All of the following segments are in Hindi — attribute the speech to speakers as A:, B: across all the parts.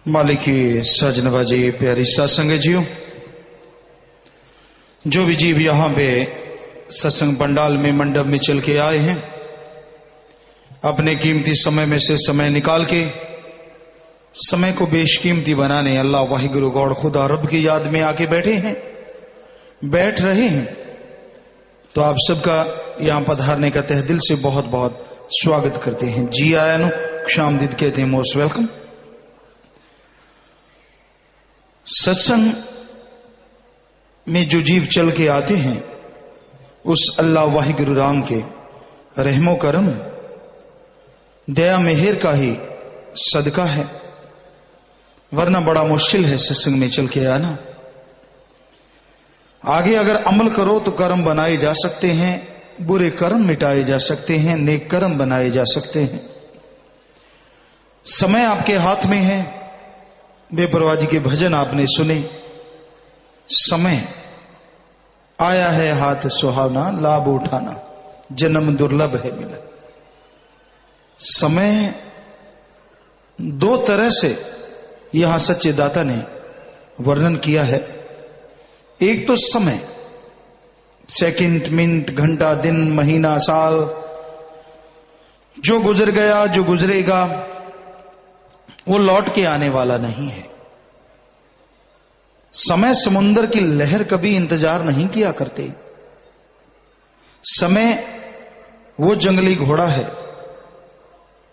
A: मालिक की सजनबाजी प्यारी सत्संग जियो। जो भी जीव यहां पे सत्संग पंडाल में मंडप में चल के आए हैं, अपने कीमती समय में से समय निकाल के समय को बेशकीमती बनाने अल्लाह वाहिगुरु गौड़ खुदा रब की याद में आके बैठ रहे हैं, तो आप सबका यहां पधारने का तहे दिल से बहुत बहुत स्वागत करते हैं। जी आया नु खुशामदीद कहते हैं, मोस्ट वेलकम। सत्संग में जो जीव चल के आते हैं उस अल्लाह वाहिगुरु राम के रहमो करम दया मेहर का ही सदका है, वरना बड़ा मुश्किल है सत्संग में चल के आना। आगे अगर अमल करो तो कर्म बनाए जा सकते हैं, बुरे कर्म मिटाए जा सकते हैं, नेक कर्म बनाए जा सकते हैं। समय आपके हाथ में है। बेपरवाह जी के भजन आपने सुने। समय आया है हाथ सुहावना, लाभ उठाना जन्म दुर्लभ है मिला। समय दो तरह से यहां सच्चे दाता ने वर्णन किया है। एक तो समय, सेकंड, मिनट, घंटा, दिन, महीना, साल, जो गुजर गया, जो गुजरेगा वो लौट के आने वाला नहीं है। समय समुंदर की लहर कभी इंतजार नहीं किया करते। समय वो जंगली घोड़ा है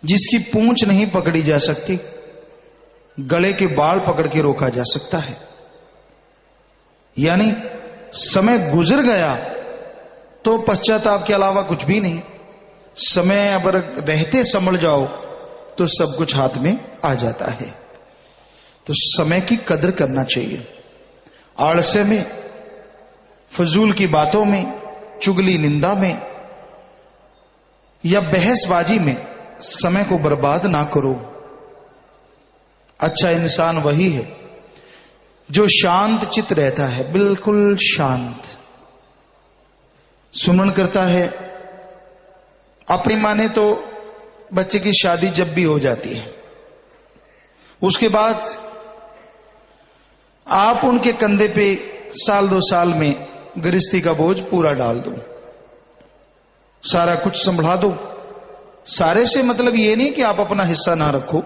A: जिसकी पूंछ नहीं पकड़ी जा सकती, गले के बाल पकड़ के रोका जा सकता है। यानी समय गुजर गया तो पश्चाताप के अलावा कुछ भी नहीं। समय अगर रहते संभल जाओ तो सब कुछ हाथ में आ जाता है। तो समय की कदर करना चाहिए। आलस्य में, फजूल की बातों में, चुगली निंदा में या बहसबाजी में समय को बर्बाद ना करो। अच्छा इंसान वही है जो शांत चित्त रहता है, बिल्कुल शांत, सुमन करता है। अपनी माने तो बच्चे की शादी जब भी हो जाती है, उसके बाद आप उनके कंधे पे साल दो साल में गृहस्थी का बोझ पूरा डाल दो, सारा कुछ संभला दो। सारे से मतलब ये नहीं कि आप अपना हिस्सा ना रखो,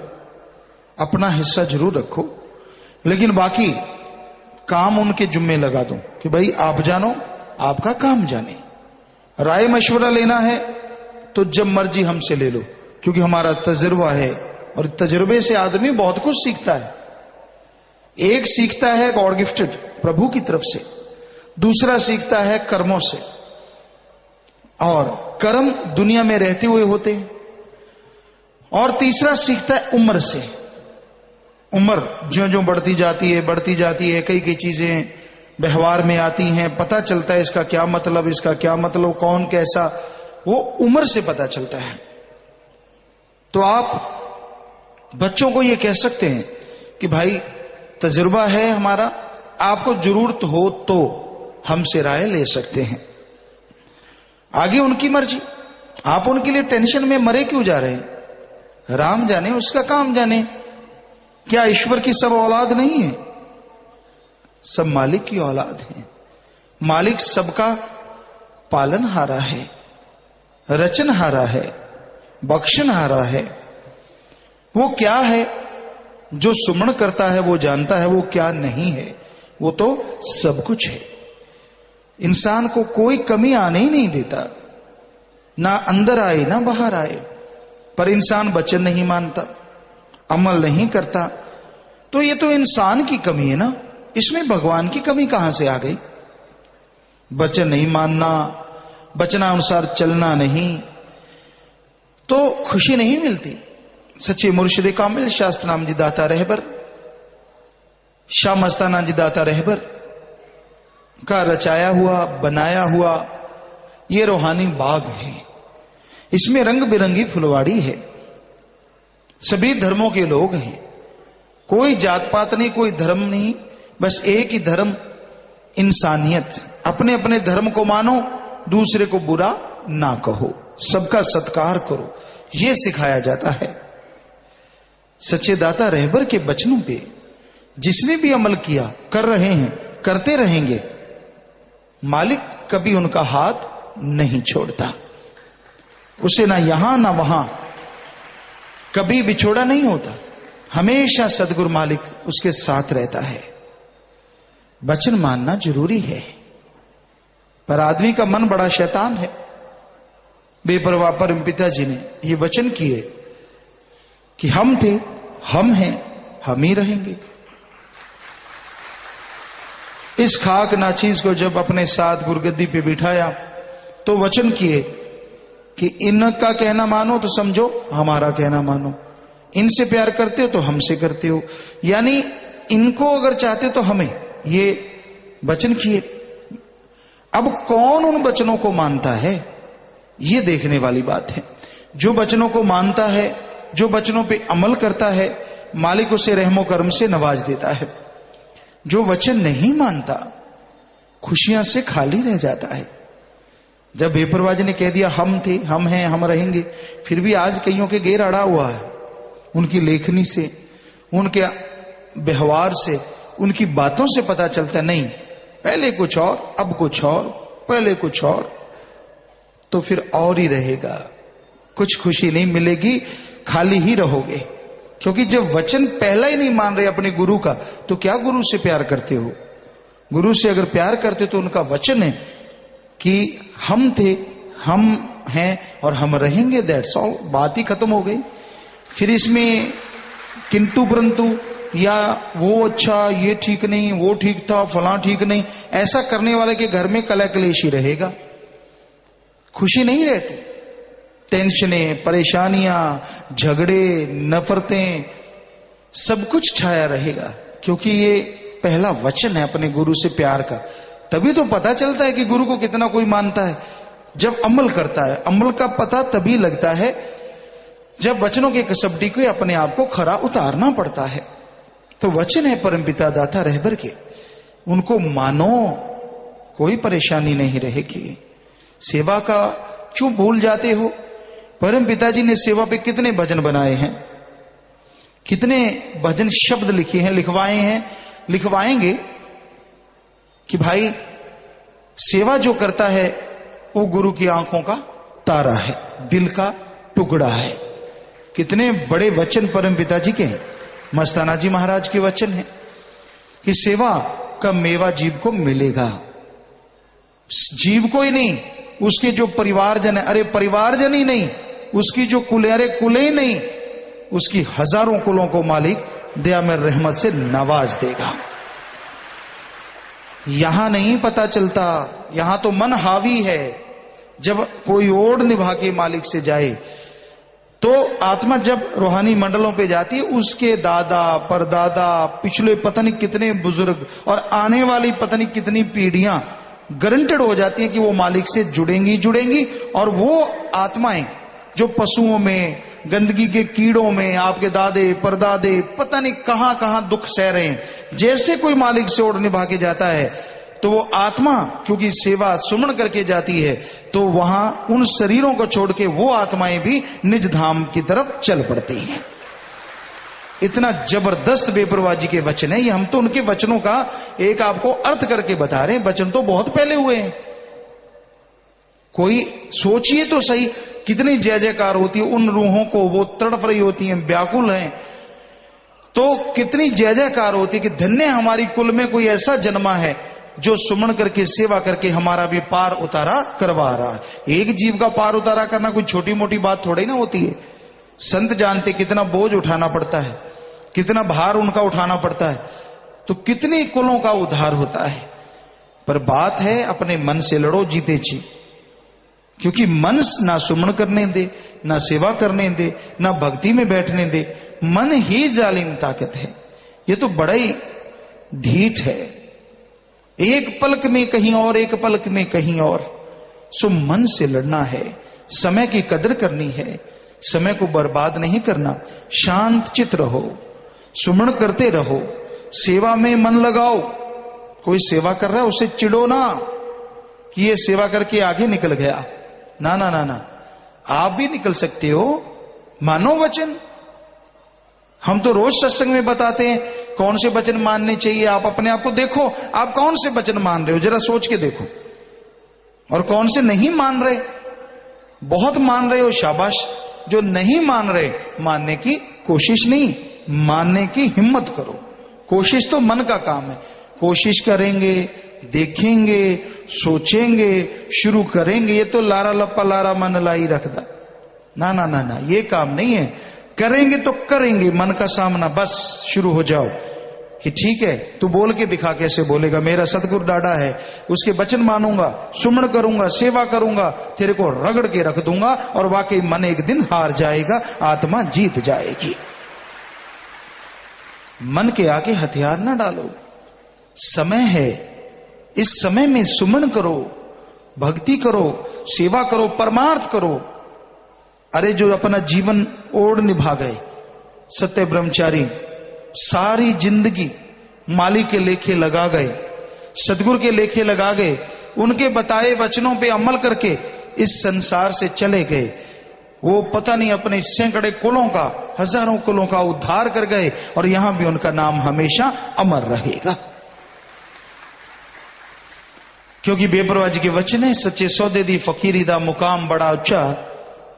A: अपना हिस्सा जरूर रखो, लेकिन बाकी काम उनके जुम्मे लगा दो कि भाई आप जानो, आपका काम जाने। राय मशवरा लेना है तो जब मर्जी हमसे ले लो, क्योंकि हमारा तजुर्बा है और तजुर्बे से आदमी बहुत कुछ सीखता है। एक सीखता है गॉड गिफ्टेड प्रभु की तरफ से, दूसरा सीखता है कर्मों से, और कर्म दुनिया में रहते हुए होते हैं, और तीसरा सीखता है उम्र से। उम्र ज्यों ज्यों बढ़ती जाती है, कई चीजें व्यवहार में आती हैं, पता चलता है इसका क्या मतलब, कौन कैसा, वो उम्र से पता चलता है। तो आप बच्चों को ये कह सकते हैं कि भाई तजुर्बा है हमारा, आपको जरूरत हो तो हमसे राय ले सकते हैं। आगे उनकी मर्जी, आप उनके लिए टेंशन में मरे क्यों जा रहे हैं? राम जाने, उसका काम जाने। क्या ईश्वर की सब औलाद नहीं है? सब मालिक की औलाद है। मालिक सबका पालनहारा है, रचनहारा है, बख्शनहारा है। वो क्या है जो सुमन करता है वो जानता है, वो क्या नहीं है वो तो सब कुछ है। इंसान को कोई कमी आने ही नहीं देता, ना अंदर आए ना बाहर आए। पर इंसान वचन नहीं मानता, अमल नहीं करता, तो ये तो इंसान की कमी है ना, इसमें भगवान की कमी कहां से आ गई? वचन नहीं मानना, वचनानुसार चलना नहीं, तो खुशी नहीं मिलती। सच्चे मुर्शिद कामिल शास्त्र नाम जी दाता रहबर, शाह मस्ताना जी दाता रहबर का रचाया हुआ, बनाया हुआ ये रूहानी बाग है। इसमें रंग बिरंगी फुलवाड़ी है। सभी धर्मों के लोग हैं, कोई जात पात नहीं, कोई धर्म नहीं, बस एक ही धर्म, इंसानियत। अपने अपने धर्म को मानो, दूसरे को बुरा ना कहो, सबका सत्कार करो, यह सिखाया जाता है। सच्चे दाता रहबर के वचनों पे जिसने भी अमल किया, कर रहे हैं, करते रहेंगे, मालिक कभी उनका हाथ नहीं छोड़ता। उसे ना यहां ना वहां कभी बिछोड़ा नहीं होता। हमेशा सदगुरु मालिक उसके साथ रहता है। वचन मानना जरूरी है, पर आदमी का मन बड़ा शैतान है। बेपरवाह परम पिता जी ने ये वचन किए कि हम थे, हम हैं, हम ही रहेंगे। इस खाक नाचीज को जब अपने साथ गुरगद्दी पे बिठाया तो वचन किए कि इनका कहना मानो तो समझो हमारा कहना मानो, इनसे प्यार करते हो तो हमसे करते हो, यानी इनको अगर चाहते हो तो हमें, ये वचन किए। अब कौन उन वचनों को मानता है, ये देखने वाली बात है। जो वचनों को मानता है, जो वचनों पे अमल करता है, मालिक उसे रहमो करम से नवाज देता है। जो वचन नहीं मानता खुशियां से खाली रह जाता है। जब बेपरवाह जी ने कह दिया हम थे, हम हैं, हम रहेंगे, फिर भी आज कईयों के गेर अड़ा हुआ है। उनकी लेखनी से, उनके व्यवहार से, उनकी बातों से पता चलता नहीं, पहले कुछ और, अब कुछ और, पहले कुछ और, तो फिर और ही रहेगा। कुछ खुशी नहीं मिलेगी, खाली ही रहोगे। क्योंकि जब वचन पहला ही नहीं मान रहे अपने गुरु का, तो क्या गुरु से प्यार करते हो? गुरु से अगर प्यार करते तो उनका वचन है कि हम थे, हम हैं और हम रहेंगे, दैट्स ऑल, बात ही खत्म हो गई। फिर इसमें किंतु परंतु या वो अच्छा, ये ठीक नहीं, वो ठीक था, फलां ठीक नहीं, ऐसा करने वाले के घर में कलह कलेश ही रहेगा, खुशी नहीं रहती। टेंशनें, परेशानियां, झगड़े, नफरतें, सब कुछ छाया रहेगा। क्योंकि ये पहला वचन है अपने गुरु से प्यार का। तभी तो पता चलता है कि गुरु को कितना कोई मानता है, जब अमल करता है। अमल का पता तभी लगता है जब वचनों की कसौटी को अपने आप को खरा उतारना पड़ता है। तो वचन है परमपिता दाता रहबर के, उनको मानो, कोई परेशानी नहीं रहेगी। सेवा का क्यों भूल जाते हो? परम पिताजी ने सेवा पे कितने भजन बनाए हैं, कितने भजन शब्द लिखे हैं, लिखवाए हैं, लिखवाएंगे कि भाई सेवा जो करता है वो गुरु की आंखों का तारा है, दिल का टुकड़ा है। कितने बड़े वचन परम पिताजी के हैं। मस्ताना जी महाराज के वचन है कि सेवा का मेवा जीव को मिलेगा। जीव को ही नहीं, उसके जो परिवारजन है, अरे परिवारजन ही नहीं, उसकी जो कुले, अरे कुले ही नहीं, उसकी हजारों कुलों को मालिक दया में रहमत से नवाज देगा। यहां नहीं पता चलता, यहां तो मन हावी है। जब कोई ओढ़ निभा के मालिक से जाए तो आत्मा जब रूहानी मंडलों पे जाती है, उसके दादा, परदादा, पिछले पता नहीं कितने बुजुर्ग और आने वाली पता नहीं कितनी पीढ़ियां गारंटेड हो जाती हैं कि वो मालिक से जुड़ेंगी जुड़ेंगी। और वो आत्माएं जो पशुओं में, गंदगी के कीड़ों में, आपके दादे परदादे पता नहीं कहां कहां दुख सह रहे हैं, जैसे कोई मालिक से ओढ़ निभा के जाता है तो वो आत्मा क्योंकि सेवा सुमन करके जाती है, तो वहां उन शरीरों को छोड़ के वो आत्माएं भी निज धाम की तरफ चल पड़ती हैं। इतना जबरदस्त बेपरवाह जी के वचन है ये। हम तो उनके वचनों का एक आपको अर्थ करके बता रहे हैं, वचन तो बहुत पहले हुए हैं। कोई सोचिए तो सही, कितनी जय जयकार होती है उन रूहों को, वो तड़प रही होती हैं, व्याकुल हैं, तो कितनी जय जयकार होती है कि धन्य हमारी कुल में कोई ऐसा जन्मा है जो सुमन करके सेवा करके हमारा भी पार उतारा करवा रहा है। एक जीव का पार उतारा करना कोई छोटी मोटी बात थोड़ी ना होती है। संत जानते कितना बोझ उठाना पड़ता है, कितना भार उनका उठाना पड़ता है, तो कितने कुलों का उद्धार होता है। पर बात है अपने मन से लड़ो जीते जी, क्योंकि मन ना सुमन करने दे, ना सेवा करने दे, ना भक्ति में बैठने दे। मन ही जालिम ताकत है। ये तो बड़ा ही ढीठ है, एक पलक में कहीं और, एक पलक में कहीं और। सो मन से लड़ना है, समय की कदर करनी है, समय को बर्बाद नहीं करना। शांत चित रहो, सुमन करते रहो, सेवा में मन लगाओ। कोई सेवा कर रहा है उसे चिढ़ो ना कि ये सेवा करके आगे निकल गया, ना ना ना ना, आप भी निकल सकते हो। मानो वचन, हम तो रोज सत्संग में बताते हैं कौन से वचन मानने चाहिए। आप अपने आप को देखो, आप कौन से वचन मान रहे हो, जरा सोच के देखो, और कौन से नहीं मान रहे। बहुत मान रहे हो, शाबाश। जो नहीं मान रहे, मानने की कोशिश नहीं, मानने की हिम्मत करो। कोशिश तो मन का काम है। कोशिश करेंगे, देखेंगे, सोचेंगे, शुरू करेंगे, ये तो लारा लप्पा लारा मन लाई रखदा। ना ना ना ना, ये काम नहीं है। करेंगे तो करेंगे, मन का सामना, बस शुरू हो जाओ कि ठीक है, तू बोल के दिखा। कैसे बोलेगा? मेरा सतगुरु डाड़ा है, उसके वचन मानूंगा, सुमरण करूंगा, सेवा करूंगा, तेरे को रगड़ के रख दूंगा, और वाकई मन एक दिन हार जाएगा, आत्मा जीत जाएगी। मन के आगे हथियार ना डालो। समय है, इस समय में सुमन करो, भक्ति करो, सेवा करो, परमार्थ करो। अरे जो अपना जीवन ओढ़ निभा गए, सत्य ब्रह्मचारी, सारी जिंदगी मालिक के लेखे लगा गए, सदगुरु के लेखे लगा गए, उनके बताए वचनों पे अमल करके इस संसार से चले गए। वो पता नहीं अपने सैकड़े कुलों का, हजारों कुलों का उद्धार कर गए, और यहां भी उनका नाम हमेशा अमर रहेगा। क्योंकि बेपरवाह जी के वचन है, सच्चे सौदे दी फकीरी दा मुकाम बड़ा उच्चा,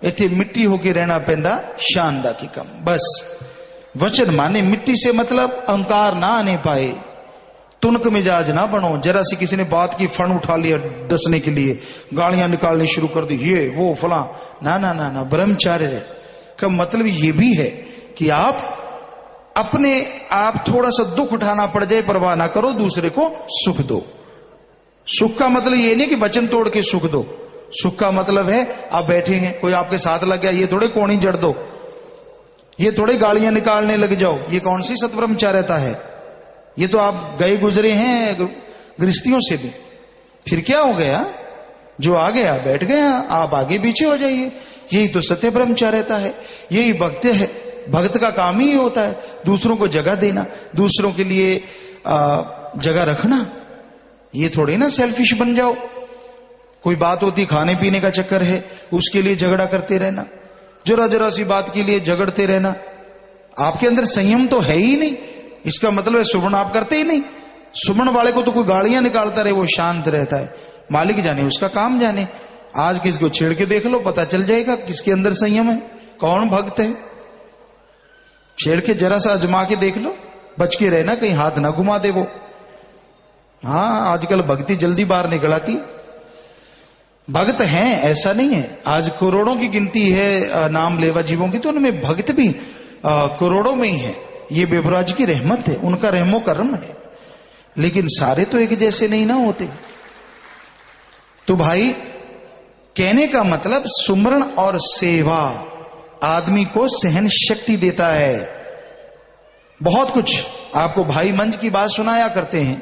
A: इथे मिट्टी होके रहना पैंदा शान दा की कम। बस वचन माने, मिट्टी से मतलब अहंकार ना आने पाए, तुनक मिजाज ना बनो। जरा सी किसी ने बात की, फण उठा लिया डसने के लिए, गालियां निकालनी शुरू कर दी, ये वो फला। ना ना ना ना, ब्रह्मचार्य का मतलब ये भी है कि आप अपने आप थोड़ा सा दुख उठाना पड़ जाए, परवाह ना करो, दूसरे को सुख दो। सुख का मतलब ये नहीं कि वचन तोड़ के सुख दो। सुख का मतलब है आप बैठे हैं, कोई आपके साथ लग गया, ये थोड़े कोणी जड़ दो, ये थोड़े गालियां निकालने लग जाओ। ये कौन सी सतब्रह्मचार्यता है? ये तो आप गए गुजरे हैं गृहस्थियों से भी, फिर क्या हो गया? जो आ गया बैठ गया, आप आगे पीछे हो जाइए। यही तो सत्य ब्रह्मचार्यता है, यही भक्त है। भक्त का काम ही होता है दूसरों को जगह देना, दूसरों के लिए जगह रखना। ये थोड़ी ना सेल्फिश बन जाओ। कोई बात होती, खाने पीने का चक्कर है, उसके लिए झगड़ा करते रहना, जरा जरा सी बात के लिए झगड़ते रहना। आपके अंदर संयम तो है ही नहीं। इसका मतलब है सुमन आप करते ही नहीं। सुमन वाले को तो कोई गालियां निकालता रहे, वो शांत रहता है। मालिक जाने, उसका काम जाने। आज किसको छेड़ के देख लो, पता चल जाएगा किसके अंदर संयम है, कौन भक्त है। छेड़ के जरा सा अजमा के देख लो, बच के रहना, कहीं हाथ ना घुमा दे वो। हाँ, आजकल भक्ति जल्दी बाहर निकल आती। भक्त हैं ऐसा नहीं है, आज करोड़ों की गिनती है नाम लेवा जीवों की, तो उनमें भक्त भी करोड़ों में ही है। ये बेपरवाह जी की रहमत है, उनका रहमो करम है। लेकिन सारे तो एक जैसे नहीं ना होते। तो भाई कहने का मतलब, सुमरण और सेवा आदमी को सहन शक्ति देता है। बहुत कुछ आपको भाई मंच की बात सुनाया करते हैं,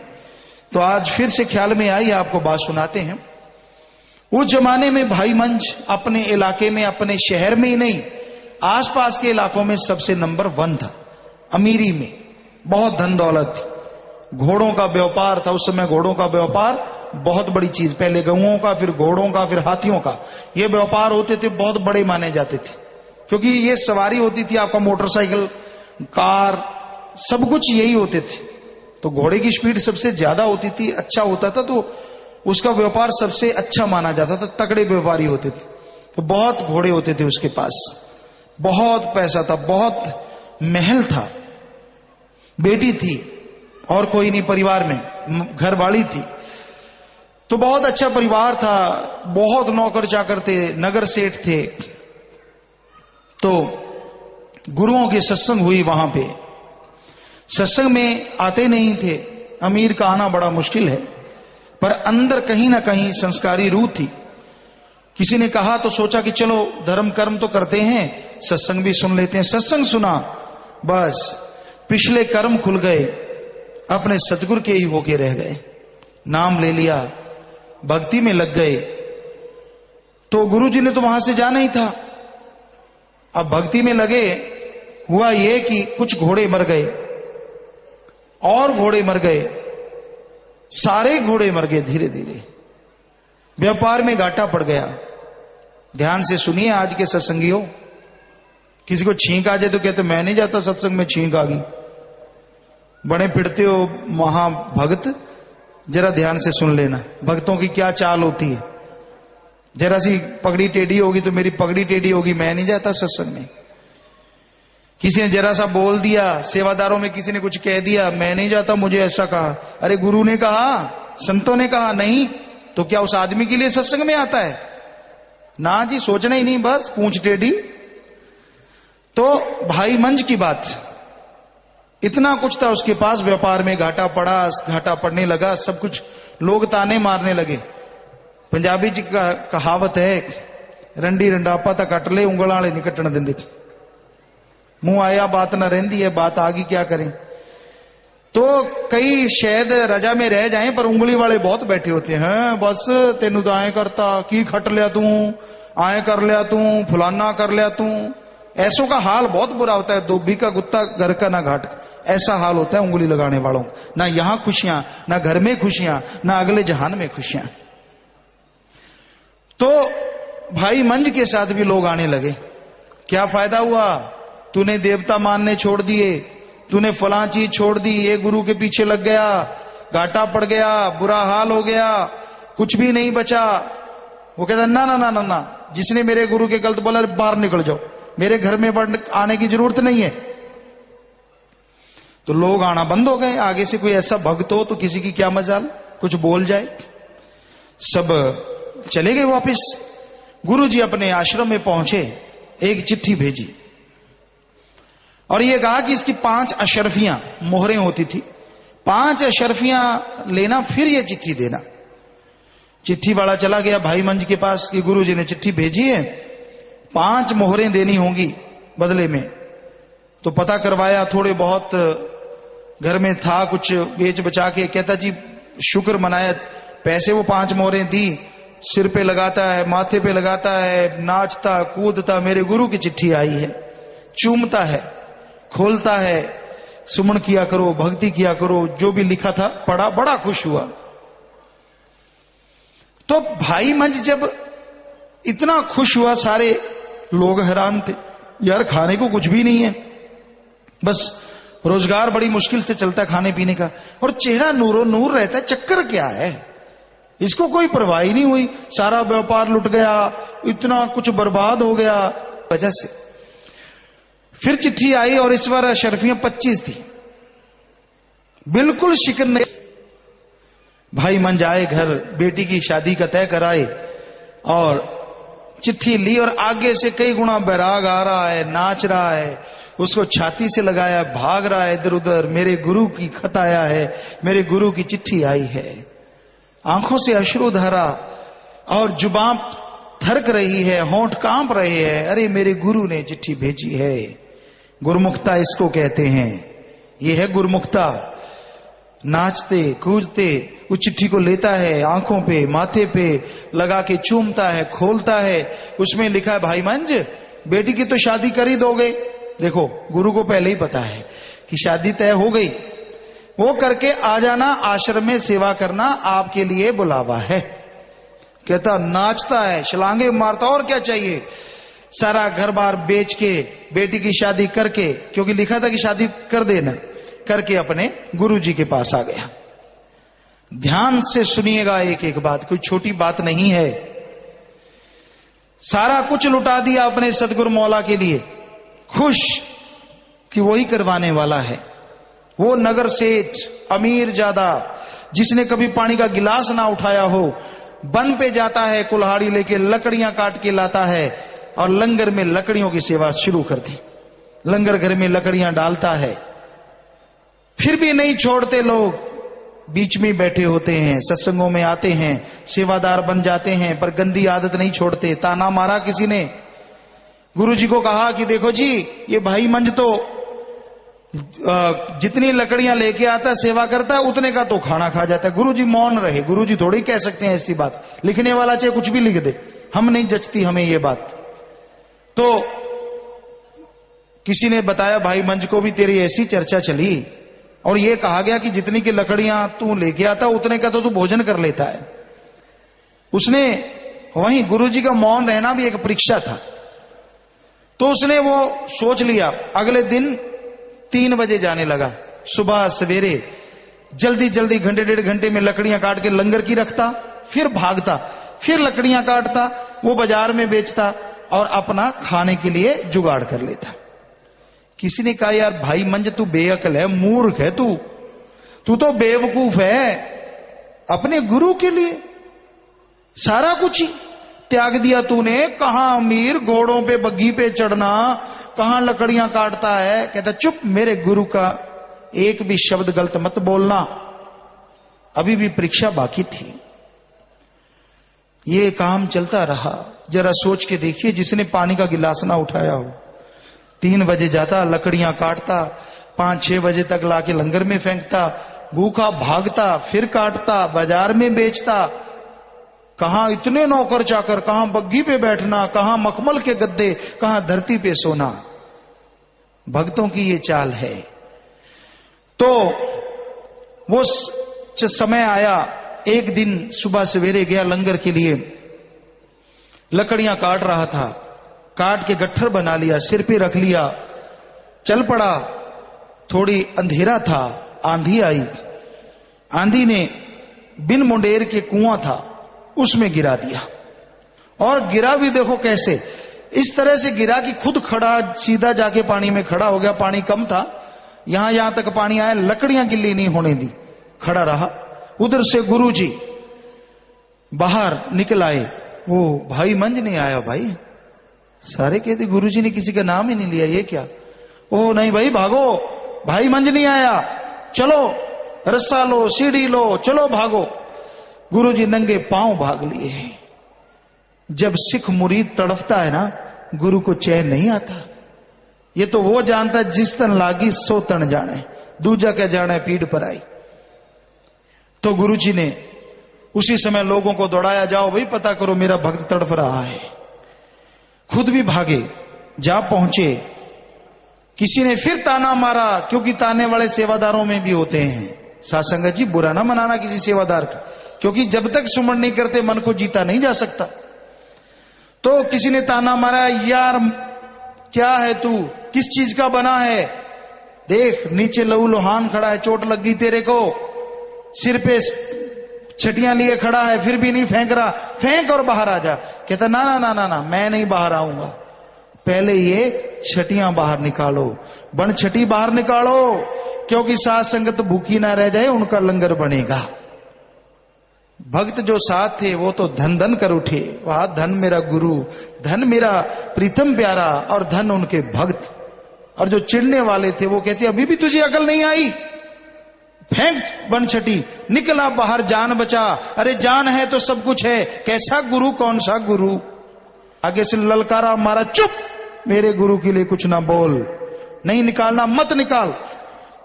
A: तो आज फिर से ख्याल में आई, आपको बात सुनाते हैं। उस जमाने में भाई मंच अपने इलाके में, अपने शहर में ही नहीं, आसपास के इलाकों में सबसे नंबर 1 था। अमीरी में बहुत धन दौलत थी। घोड़ों का व्यापार था उस समय। घोड़ों का व्यापार बहुत बड़ी चीज, पहले गऊओं का, फिर घोड़ों का, फिर हाथियों का, ये व्यापार होते थे, बहुत बड़े माने जाते थे। क्योंकि ये सवारी होती थी, आपका मोटरसाइकिल, कार, सब कुछ यही होते थे। तो घोड़े की स्पीड सबसे ज्यादा होती थी, अच्छा होता था, तो उसका व्यापार सबसे अच्छा माना जाता था। तगड़े व्यापारी होते थे, तो बहुत घोड़े होते थे उसके पास, बहुत पैसा था, बहुत महल था। बेटी थी और कोई नहीं परिवार में, घरवाली थी, तो बहुत अच्छा परिवार था। बहुत नौकर चाकर थे, नगर सेठ थे। तो गुरुओं की सत्संग हुई वहां पे। सत्संग में आते नहीं थे, अमीर का आना बड़ा मुश्किल है, पर अंदर कहीं ना कहीं संस्कारी रूह थी। किसी ने कहा तो सोचा कि चलो धर्म कर्म तो करते हैं, सत्संग भी सुन लेते हैं। सत्संग सुना, बस पिछले कर्म खुल गए, अपने सतगुरु के ही होके रह गए। नाम ले लिया, भक्ति में लग गए। तो गुरुजी ने तो वहां से जाना ही था। अब भक्ति में लगे, हुआ ये कि कुछ घोड़े मर गए और घोड़े मर गए, सारे घोड़े मर गए। धीरे धीरे व्यापार में घाटा पड़ गया। ध्यान से सुनिए आज के सत्संगियों, किसी को छींक आ जाए तो कहते मैं नहीं जाता सत्संग में, छींक आ गई। बड़े पिटते हो महाभक्त, जरा ध्यान से सुन लेना भक्तों की क्या चाल होती है। जरा सी पगड़ी टेढ़ी होगी तो मेरी पगड़ी टेढ़ी होगी, मैं नहीं जाता सत्संग में। किसी ने जरा सा बोल दिया, सेवादारों में किसी ने कुछ कह दिया, मैं नहीं जाता, मुझे ऐसा कहा। अरे गुरु ने कहा, संतों ने कहा, नहीं तो क्या उस आदमी के लिए सत्संग में आता है? ना जी, सोचना ही नहीं, बस पूंछ टेढ़ी। तो भाई मंज की बात, इतना कुछ था उसके पास, व्यापार में घाटा पड़ा, घाटा पड़ने लगा, सब कुछ, लोग ताने मारने लगे। पंजाबी जी का कहावत है, रंडी रंडापा ता कट ले, उंगल वाले नहीं कटन देंदे। मुंह आया बात ना रहती है, बात आगी क्या करें। तो कई शायद रजा में रह जाएं, पर उंगली वाले बहुत बैठे होते हैं, बस तेनू तो आए करता, की खट लिया तू, आए कर लिया तू, फुलाना कर लिया तू। ऐसों का हाल बहुत बुरा होता है, धोबी का कुत्ता घर का ना घाट, ऐसा हाल होता है उंगली लगाने वालों। ना यहां खुशियां, ना घर में खुशियां, ना अगले जहान में खुशियां। तो भाई मंज के साथ भी लोग आने लगे। क्या फायदा हुआ, तूने देवता मानने छोड़ दिए, तूने फलां चीज छोड़ दी, ये गुरु के पीछे लग गया, घाटा पड़ गया, बुरा हाल हो गया, कुछ भी नहीं बचा। वो कहता ना ना ना ना ना, जिसने मेरे गुरु के गलत बोला बाहर निकल जाओ, मेरे घर में आने की जरूरत नहीं है। तो लोग आना बंद हो गए। आगे से कोई ऐसा भक्त हो तो किसी की क्या मजाल, कुछ बोल जाए। सब चले गए वापस। गुरु जी अपने आश्रम में पहुंचे, एक चिट्ठी भेजी और ये कहा कि इसकी 5 अशरफियां मोहरें होती थी, 5 अशरफियां लेना, फिर ये चिट्ठी देना। चिट्ठी वाला चला गया भाई मंज के पास कि गुरु जी ने चिट्ठी भेजी है, 5 मोहरें देनी होंगी बदले में। तो पता करवाया, थोड़े बहुत घर में था, कुछ बेच बचा के, कहता जी शुक्र मनाया, पैसे वो 5 मोहरें दी, सिर पे लगाता है, माथे पे लगाता है, नाचता कूदता, मेरे गुरु की चिट्ठी आई है, चूमता है, खोलता है, सुमन किया करो, भक्ति किया करो, जो भी लिखा था पढ़ा, बड़ा खुश हुआ। तो भाई मंज जब इतना खुश हुआ, सारे लोग हैरान थे, यार खाने को कुछ भी नहीं है, बस रोजगार बड़ी मुश्किल से चलता है खाने पीने का, और चेहरा नूरो नूर रहता है, चक्कर क्या है, इसको कोई परवाह ही नहीं हुई। सारा व्यापार लुट गया, इतना कुछ बर्बाद हो गया वजह से। फिर चिट्ठी आई और इस बार अशरफियां 25 थी, बिल्कुल शिकन नहीं। भाई मंज आए घर, बेटी की शादी का तय कराए और चिट्ठी ली, और आगे से कई गुना बैराग आ रहा है, नाच रहा है, उसको छाती से लगाया, भाग रहा है इधर उधर, मेरे गुरु की खत आया है, मेरे गुरु की चिट्ठी आई है। आंखों से अश्रु धारा और जुबान थरक रही है, होंठ कांप रहे हैं, अरे मेरे गुरु ने चिट्ठी भेजी है। गुरमुखता इसको कहते हैं, ये है गुरमुखता। नाचते कूदते उस चिट्ठी को लेता है, आंखों पे माथे पे लगा के चूमता है, खोलता है, उसमें लिखा है भाई मंज बेटी की तो शादी कर ही दोगे। देखो गुरु को पहले ही पता है कि शादी तय हो गई, वो करके आ जाना, आश्रम में सेवा करना आपके लिए बुलावा है। कहता नाचता है, छलांगे मारता, और क्या चाहिए। सारा घर बार बेच के बेटी की शादी करके, क्योंकि लिखा था कि शादी कर देना, करके अपने गुरु जी के पास आ गया। ध्यान से सुनिएगा एक एक बात, कोई छोटी बात नहीं है। सारा कुछ लुटा दिया अपने सतगुरु मौला के लिए, खुश कि वही करवाने वाला है। वो नगर सेठ, अमीर ज्यादा, जिसने कभी पानी का गिलास ना उठाया हो, वन पे जाता है, कुल्हाड़ी लेके लकड़ियां काट के लाता है और लंगर में लकड़ियों की सेवा शुरू कर दी। लंगर घर में लकड़ियां डालता है, फिर भी नहीं छोड़ते लोग, बीच में बैठे होते हैं, सत्संगों में आते हैं, सेवादार बन जाते हैं, पर गंदी आदत नहीं छोड़ते। ताना मारा किसी ने, गुरु जी को कहा कि देखो जी ये भाई मंज तो जितनी लकड़ियां लेके आता सेवा करता है उतने का तो खाना खा जाता है। गुरु जी मौन रहे, गुरु जी थोड़ी कह सकते हैं ऐसी बात, लिखने वाला चाहे कुछ भी लिख दे, हम नहीं जचती हमें ये बात। तो किसी ने बताया भाई मंज को भी तेरी ऐसी चर्चा चली और ये कहा गया कि जितनी की लकड़ियां तू लेके आता उतने का तो तू भोजन कर लेता है। उसने वहीं गुरु जी का मौन रहना भी एक परीक्षा था। तो उसने वो सोच लिया, अगले दिन 3 बजे जाने लगा, सुबह सवेरे जल्दी जल्दी घंटे 1.5 घंटे में लकड़ियां काट के लंगर की रखता, फिर भागता, फिर लकड़ियां काटता, वो बाजार में बेचता और अपना खाने के लिए जुगाड़ कर लेता। किसी ने कहा, यार भाई मंज तू बेअकल है, मूर्ख है, तू तो बेवकूफ है, अपने गुरु के लिए सारा कुछ ही त्याग दिया तूने। कहां अमीर घोड़ों पे बग्घी पे चढ़ना, कहां लकड़ियां काटता है। कहता चुप, मेरे गुरु का एक भी शब्द गलत मत बोलना, अभी भी परीक्षा बाकी थी। ये काम चलता रहा। जरा सोच के देखिए, जिसने पानी का गिलास ना उठाया हो, 3 बजे जाता, लकड़ियां काटता, 5-6 बजे तक लाके लंगर में फेंकता, भूखा भागता, फिर काटता, बाजार में बेचता, कहां इतने नौकर चाकर, कहां बग्घी पे बैठना, कहां मखमल के गद्दे, कहां धरती पे सोना। भक्तों की ये चाल है। तो वो समय आया, एक दिन सुबह सवेरे गया लंगर के लिए, लकड़ियां काट रहा था, काट के गट्ठर बना लिया, सिर पे रख लिया, चल पड़ा। थोड़ी अंधेरा था, आंधी आई, आंधी ने बिन मुंडेर के कुआं था उसमें गिरा दिया। और गिरा भी देखो कैसे, इस तरह से गिरा कि खुद खड़ा, सीधा जाके पानी में खड़ा हो गया। पानी कम था, यहां तक पानी आया, लकड़ियां गिल्ली नहीं होने दी, खड़ा रहा। उधर से गुरुजी बाहर निकल आए। वो भाई मंज नहीं आया भाई, सारे कहते गुरुजी ने किसी का नाम ही नहीं लिया, ये क्या। ओ नहीं भाई भागो, भाई मंज नहीं आया, चलो रस्सा लो, सीढ़ी लो, चलो भागो। गुरुजी नंगे पांव भाग लिए। जब सिख मुरीद तड़फता है ना, गुरु को चैन नहीं आता। ये तो वो जानता, जिस तन लागी सो तन जाने, दूजा क्या जाने पीठ पर आई। तो गुरुजी ने उसी समय लोगों को दौड़ाया, जाओ भाई पता करो मेरा भक्त तड़फ रहा है। खुद भी भागे, जा पहुंचे। किसी ने फिर ताना मारा, क्योंकि ताने वाले सेवादारों में भी होते हैं। साध संगत जी, बुरा ना मनाना किसी सेवादार का, क्योंकि जब तक सुमन नहीं करते मन को जीता नहीं जा सकता। तो किसी ने ताना मारा, यार क्या है तू, किस चीज का बना है, देख नीचे लहू लोहान खड़ा है, चोट लग गई तेरे को, सिर पे छटियां लिए खड़ा है, फिर भी नहीं फेंक रहा, फेंक और बाहर आ जा। कहता ना ना ना ना ना, मैं नहीं बाहर आऊंगा, पहले ये छटियां बाहर निकालो, बन छटी बाहर निकालो, क्योंकि साथ संगत भूखी ना रह जाए, उनका लंगर बनेगा। भक्त जो साथ थे वो तो धन धन कर उठे, वहां धन मेरा गुरु, धन मेरा प्रीतम प्यारा, और धन उनके भक्त। और जो चिढ़ने वाले थे वो कहते अभी भी तुझे अकल नहीं आई, फेंक बन छटी, निकला बाहर, जान बचा। अरे जान है तो सब कुछ है, कैसा गुरु, कौन सा गुरु। आगे से ललकारा मारा, चुप, मेरे गुरु के लिए कुछ ना बोल, नहीं निकालना मत निकाल।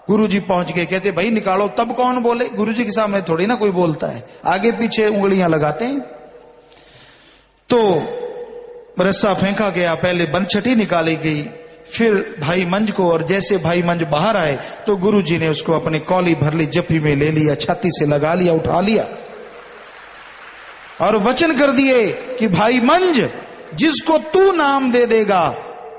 A: गुरुजी पहुंच गए, कहते भाई निकालो, तब कौन बोले, गुरुजी के सामने थोड़ी ना कोई बोलता है, आगे पीछे उंगलियां लगाते हैं। तो रस्सा फेंका गया, पहले बनछटी निकाली गई, फिर भाई मंज को, और जैसे भाई मंज बाहर आए तो गुरुजी ने उसको अपनी कौली भर ली, जप्पी में ले लिया, छाती से लगा लिया, उठा लिया और वचन कर दिए कि भाई मंज, जिसको तू नाम दे देगा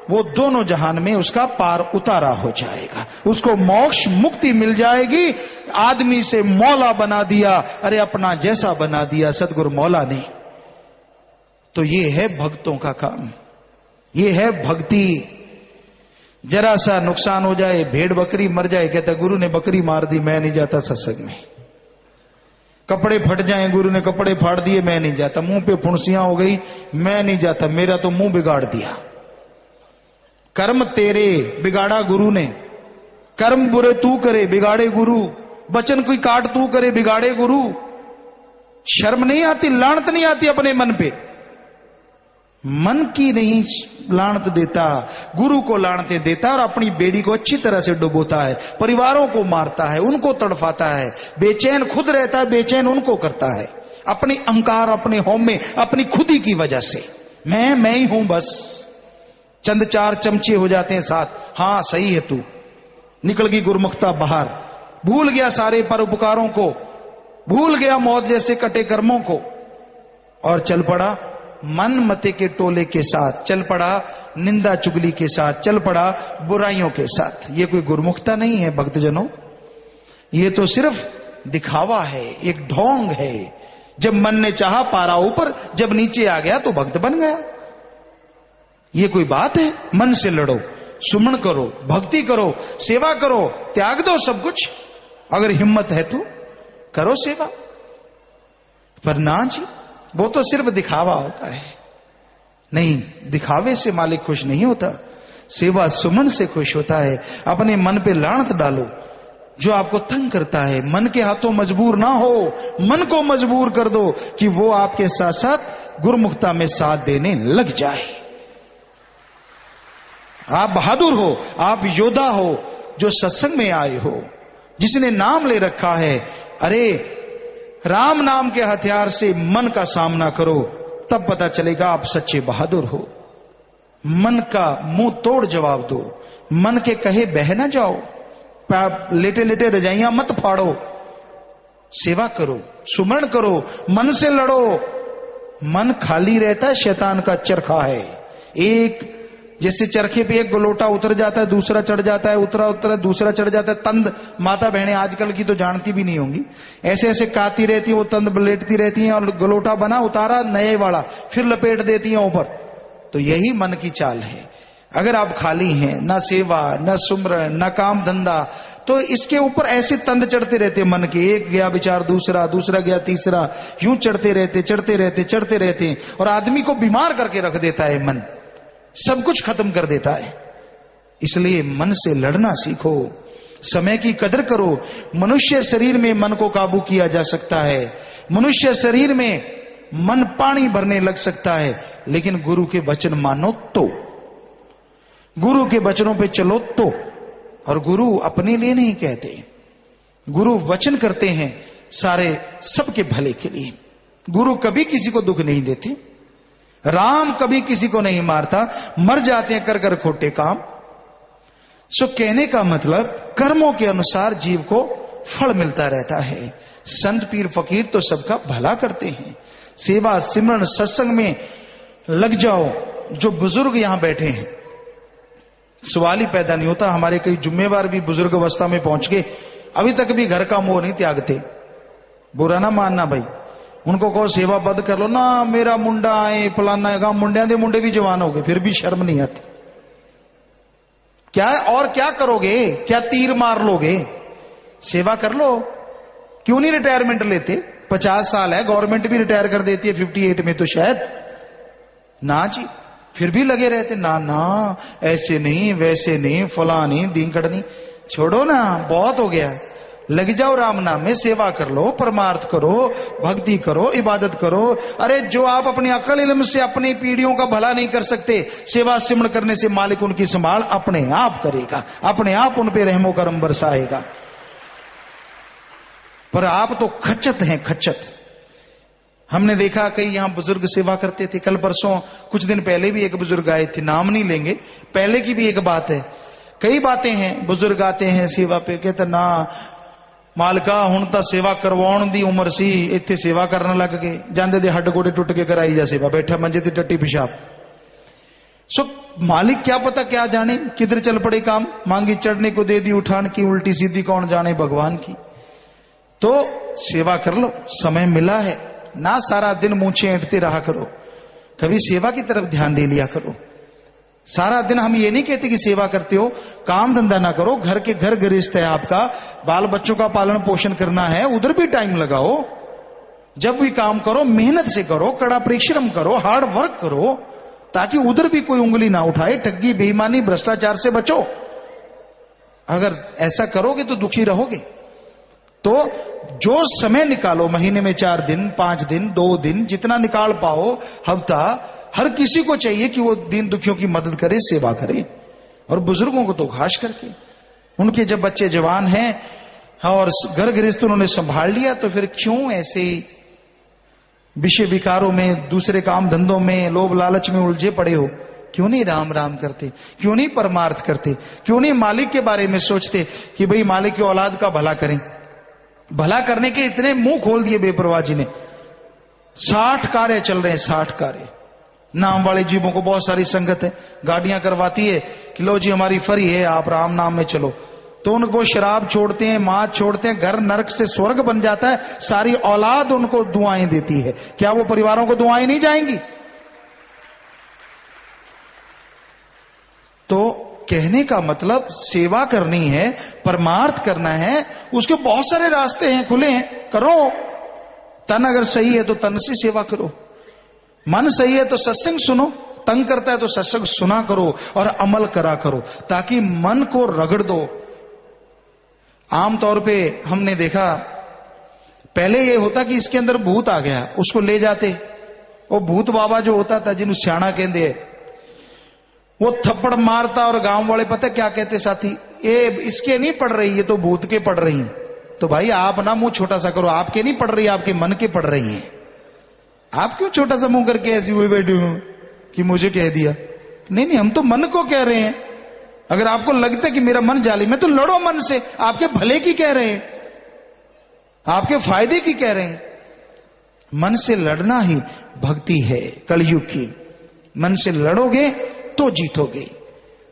A: वो दोनों जहान में उसका पार उतारा हो जाएगा, उसको मोक्ष मुक्ति मिल जाएगी। आदमी से मौला बना दिया, अरे अपना जैसा बना दिया सदगुरु मौला ने। तो ये है भक्तों का काम, ये है भक्ति। जरा सा नुकसान हो जाए, भेड़ बकरी मर जाए, कहता गुरु ने बकरी मार दी, मैं नहीं जाता सत्संग में। कपड़े फट जाएं, गुरु ने कपड़े फाड़ दिए, मैं नहीं जाता। मुंह पे फुंसियां हो गई, मैं नहीं जाता, मेरा तो मुंह बिगाड़ दिया। कर्म तेरे बिगाड़ा गुरु ने, कर्म बुरे तू करे बिगाड़े गुरु, वचन कोई काट तू करे बिगाड़े गुरु। शर्म नहीं आती, लानत नहीं आती अपने मन पे, मन की नहीं लानत देता, गुरु को लानते देता और अपनी बेड़ी को अच्छी तरह से डुबोता है, परिवारों को मारता है, उनको तड़फाता है, बेचैन खुद रहता है, बेचैन उनको करता है, अपनी अहंकार, अपने होम में, अपनी खुदी की वजह से। मैं ही हूं बस, चंद चार चमचे हो जाते हैं साथ, हां सही है तू, निकल गई गुरमुखता बाहर, भूल गया सारे परोपकारों को, भूल गया मौत जैसे कटे कर्मों को, और चल पड़ा मन मते के टोले के साथ, चल पड़ा निंदा चुगली के साथ, चल पड़ा बुराइयों के साथ। ये कोई गुरुमुखता नहीं है भक्तजनों, ये तो सिर्फ दिखावा है, एक ढोंग है। जब मन ने चाहा पारा ऊपर, जब नीचे आ गया तो भक्त बन गया। ये कोई बात है? मन से लड़ो, सुमन करो, भक्ति करो, सेवा करो, त्याग दो सब कुछ। अगर हिम्मत है तो करो सेवा, पर ना जी, वो तो सिर्फ दिखावा होता है। नहीं, दिखावे से मालिक खुश नहीं होता, सेवा सुमन से खुश होता है। अपने मन पे लानत डालो जो आपको तंग करता है, मन के हाथों मजबूर ना हो, मन को मजबूर कर दो कि वो आपके साथ साथ गुरुमुखता में साथ देने लग जाए। आप बहादुर हो, आप योद्धा हो, जो सत्संग में आए हो, जिसने नाम ले रखा है। अरे राम नाम के हथियार से मन का सामना करो, तब पता चलेगा आप सच्चे बहादुर हो। मन का मुंह तोड़ जवाब दो, मन के कहे बह ना जाओ, लेटे लेटे रजाइयां मत फाड़ो, सेवा करो, सुमरण करो, मन से लड़ो। मन खाली रहता है शैतान का चरखा है। एक जैसे चरखे पे एक गोलोटा उतर जाता है, दूसरा चढ़ जाता है, उतरा उतरा दूसरा चढ़ जाता है। तंद माता बहनें आजकल की तो जानती भी नहीं होंगी, ऐसे ऐसे काती रहती है, वो तंद लेटती रहती हैं और गोलोटा बना, उतारा नए वाला, फिर लपेट देती हैं ऊपर। तो यही मन की चाल है। अगर आप खाली हैं, ना सेवा, ना सुमरन, ना काम धंधा, तो इसके ऊपर ऐसे तंद चढ़ते रहते मन के। एक गया विचार दूसरा, दूसरा गया तीसरा, यूं चढ़ते रहते चढ़ते रहते चढ़ते रहते, और आदमी को बीमार करके रख देता है मन, सब कुछ खत्म कर देता है। इसलिए मन से लड़ना सीखो, समय की कदर करो। मनुष्य शरीर में मन को काबू किया जा सकता है, मनुष्य शरीर में मन पानी भरने लग सकता है, लेकिन गुरु के वचन मानो तो, गुरु के वचनों पे चलो तो। और गुरु अपने लिए नहीं कहते, गुरु वचन करते हैं सारे सबके भले के लिए। गुरु कभी किसी को दुख नहीं देते, राम कभी किसी को नहीं मारता, मर जाते हैं कर कर खोटे काम। सो कहने का मतलब कर्मों के अनुसार जीव को फल मिलता रहता है। संत पीर फकीर तो सबका भला करते हैं। सेवा सिमरन सत्संग में लग जाओ। जो बुजुर्ग यहां बैठे हैं, सवाल ही पैदा नहीं होता। हमारे कई जुम्मेवार भी बुजुर्ग अवस्था में पहुंच गए, अभी तक भी घर का मोह नहीं त्यागते। बुरा ना मानना भाई, उनको कहो सेवा बद कर लो ना, मेरा मुंडा आए फलाना है, मुंडिया दे मुंडे भी जवान हो गए, फिर भी शर्म नहीं आती। क्या और क्या करोगे? क्या तीर मार लोगे? सेवा कर लो। क्यों नहीं रिटायरमेंट लेते? 50 साल है, गवर्नमेंट भी रिटायर कर देती है 58 में तो शायद। ना जी, फिर भी लगे रहते, ना ना ऐसे नहीं वैसे नहीं फला नहीं दींकड़ नहीं। छोड़ो ना, बहुत हो गया। लग जाओ राम नाम में, सेवा कर लो, परमार्थ करो, भक्ति करो, इबादत करो। अरे जो आप अपनी अकल इल्म से अपनी पीढ़ियों का भला नहीं कर सकते, सेवा सिमरण करने से मालिक उनकी संभाल अपने आप करेगा, अपने आप उन पे रहमो करम बरसाएगा। पर आप तो खच्चत हैं, खच्चत। हमने देखा कई यहां बुजुर्ग सेवा करते थे। कल परसों कुछ दिन पहले भी एक बुजुर्ग आए थे, नाम नहीं लेंगे, पहले की भी एक बात है। कई बातें हैं, बुजुर्ग आते हैं सेवा पे, कहते ना मालका हुण तां सेवा करवाउण दी उम्र सी, इत्थे सेवा करन लग गए। जांदे दे हड्ड गोडे टुट के कराई जा सेवा, बैठा मंजे ते टट्टी पिशाब। सो मालिक क्या पता क्या जाने किधर चल पड़े काम। मांगी चढ़ने को दे दी उठान की, उल्टी सीधी कौन जाने भगवान की। तो सेवा कर लो, समय मिला है ना, सारा दिन मूंछें ऐंठते रहा करो, कभी सेवा की तरफ ध्यान दे लिया करो। सारा दिन हम ये नहीं कहते कि सेवा करते हो, काम धंधा ना करो, घर के घर गृहस्थ है आपका, बाल बच्चों का पालन पोषण करना है, उधर भी टाइम लगाओ। जब भी काम करो मेहनत से करो, कड़ा परिश्रम करो, हार्ड वर्क करो, ताकि उधर भी कोई उंगली ना उठाए। ठगी बेईमानी भ्रष्टाचार से बचो। अगर ऐसा करोगे तो दुखी रहोगे। तो जो समय निकालो, महीने में 4 दिन 5 दिन 2 दिन जितना निकाल पाओ, हफ्ता, हर किसी को चाहिए कि वो दीन दुखियों की मदद करे, सेवा करे। और बुजुर्गों को तो खास करके, उनके जब बच्चे जवान हैं और घर गृहस्थ उन्होंने संभाल लिया, तो फिर क्यों ऐसे विषय विकारों में, दूसरे काम धंधों में, लोभ लालच में उलझे पड़े हो? क्यों नहीं राम राम करते? क्यों नहीं परमार्थ करते? क्यों नहीं मालिक के बारे में सोचते कि भाई मालिक की औलाद का भला करें? भला करने के इतने मुंह खोल दिए बेपरवाह जी ने। 60 कार्य चल रहे हैं, 60 कार्य। नाम वाले जीवों को बहुत सारी संगत है, गाड़ियां करवाती है कि लो जी हमारी फरी है, आप राम नाम में चलो, तो उनको शराब छोड़ते हैं, मांस छोड़ते हैं, घर नरक से स्वर्ग बन जाता है, सारी औलाद उनको दुआएं देती है। क्या वो परिवारों को दुआएं नहीं जाएंगी? तो कहने का मतलब सेवा करनी है, परमार्थ करना है, उसके बहुत सारे रास्ते हैं, खुले हैं, करो। तन अगर सही है तो तन से सेवा करो, मन सही है तो सत्संग सुनो, तंग करता है तो सत्संग सुना करो और अमल करा करो, ताकि मन को रगड़ दो। आमतौर पे हमने देखा, पहले ये होता कि इसके अंदर भूत आ गया, उसको ले जाते, वो भूत बाबा जो होता था जिन्हें स्याणा कहते, वो थप्पड़ मारता और गांव वाले पता क्या कहते साथी, ये इसके नहीं पड़ रही, ये तो भूत के पड़ रही हैं। तो भाई आप ना मुंह छोटा सा करो, आपके नहीं पड़ रही, आपके मन के पड़ रही हैं। आप क्यों छोटा सा मुंह करके ऐसी हुई बैठी हूं कि मुझे कह दिया? नहीं, हम तो मन को कह रहे हैं। अगर आपको लगता है कि मेरा मन जालिम है तो लड़ो मन से, आपके भले की कह रहे हैं, आपके फायदे की कह रहे हैं। मन से लड़ना ही भक्ति है कलयुग की। मन से लड़ोगे तो जीतोगे,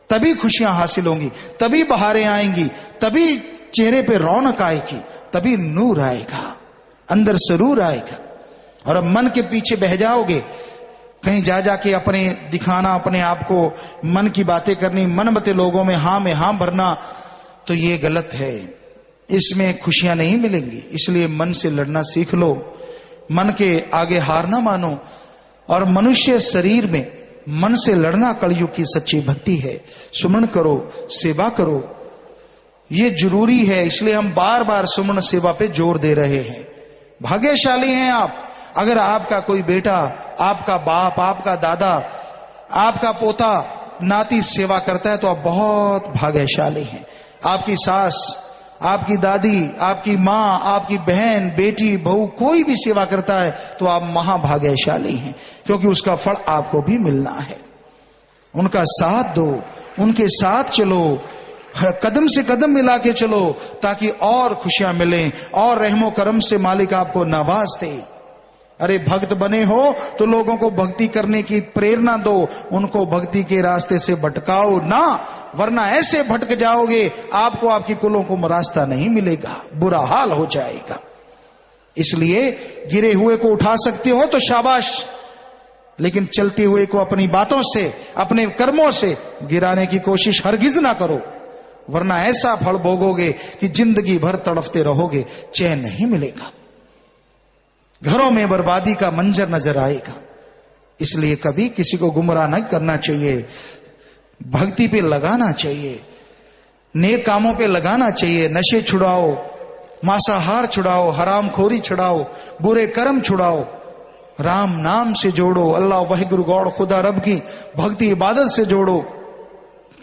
A: तभी खुशियां हासिल होंगी, तभी बहारें आएंगी, तभी चेहरे पे रौनक आएगी, तभी नूर आएगा, अंदर सरूर आएगा। और अब मन के पीछे बह जाओगे, कहीं जा जाके अपने दिखाना, अपने आप को, मन की बातें करनी, मनमते लोगों में हाँ भरना, तो ये गलत है, इसमें खुशियां नहीं मिलेंगी। इसलिए मन से लड़ना सीख लो, मन के आगे हार ना मानो। और मनुष्य शरीर में मन से लड़ना कलयुग की सच्ची भक्ति है। सुमन करो, सेवा करो, ये जरूरी है। इसलिए हम बार बार सुमन सेवा पे जोर दे रहे हैं। भाग्यशाली हैं आप अगर आपका कोई बेटा, आपका बाप, आपका दादा, आपका पोता, नाती सेवा करता है तो आप बहुत भाग्यशाली हैं। आपकी सास, आपकी दादी, आपकी माँ, आपकी बहन, बेटी, बहू, कोई भी सेवा करता है तो आप महाभाग्यशाली हैं, क्योंकि उसका फल आपको भी मिलना है। उनका साथ दो, उनके साथ चलो, कदम से कदम मिला के चलो, ताकि और खुशियां मिलें और रहमो करम से मालिक आपको नवाज दे। अरे भक्त बने हो तो लोगों को भक्ति करने की प्रेरणा दो, उनको भक्ति के रास्ते से भटकाओ ना, वरना ऐसे भटक जाओगे आपको आपकी कुलों को रास्ता नहीं मिलेगा, बुरा हाल हो जाएगा। इसलिए गिरे हुए को उठा सकते हो तो शाबाश, लेकिन चलते हुए को अपनी बातों से, अपने कर्मों से गिराने की कोशिश हरगिज ना करो, वरना ऐसा फल भोगोगे कि जिंदगी भर तड़पते रहोगे, चैन नहीं मिलेगा, घरों में बर्बादी का मंजर नजर आएगा। इसलिए कभी किसी को गुमराह नहीं करना चाहिए, भक्ति पे लगाना चाहिए, नेक कामों पे लगाना चाहिए। नशे छुड़ाओ, मांसाहार छुड़ाओ, हरामखोरी छुड़ाओ, बुरे कर्म छुड़ाओ, राम नाम से जोड़ो, अल्लाह वाहिगुरु गौड़ खुदा रब की भक्ति इबादत से जोड़ो,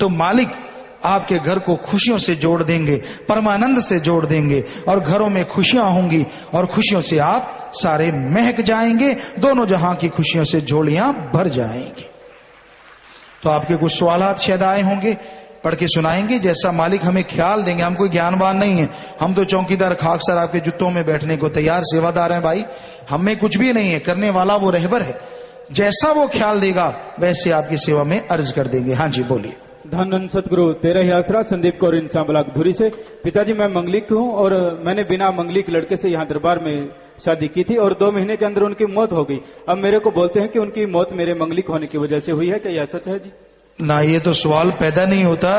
A: तो मालिक आपके घर को खुशियों से जोड़ देंगे, परमानंद से जोड़ देंगे, और घरों में खुशियां होंगी और खुशियों से आप सारे महक जाएंगे, दोनों जहां की खुशियों से झोलियां भर जाएंगी। तो आपके कुछ सवालात शायद आए होंगे, पढ़ के सुनाएंगे जैसा मालिक हमें ख्याल देंगे। हम कोई ज्ञानवान नहीं है, हम तो चौकीदार खाकसर आपके जुत्तों में बैठने को तैयार सेवादार हैं भाई, हमें कुछ भी नहीं है, करने वाला वो रहबर है, जैसा वो ख्याल देगा वैसे आपकी सेवा में अर्ज कर देंगे। हाँ जी बोलिए।
B: धन सतगुरु तेरा ही आसरा। संदीप कौर इंसान ब्लॉक धुरी से। पिताजी मैं मंगलिक हूँ और मैंने बिना मंगलिक लड़के से यहाँ दरबार में शादी की थी और 2 महीने के अंदर उनकी मौत हो गई। अब मेरे को बोलते हैं कि उनकी मौत मेरे मंगलिक होने की वजह से हुई है, क्या यह सच है जी?
A: ना, ये तो सवाल पैदा नहीं होता,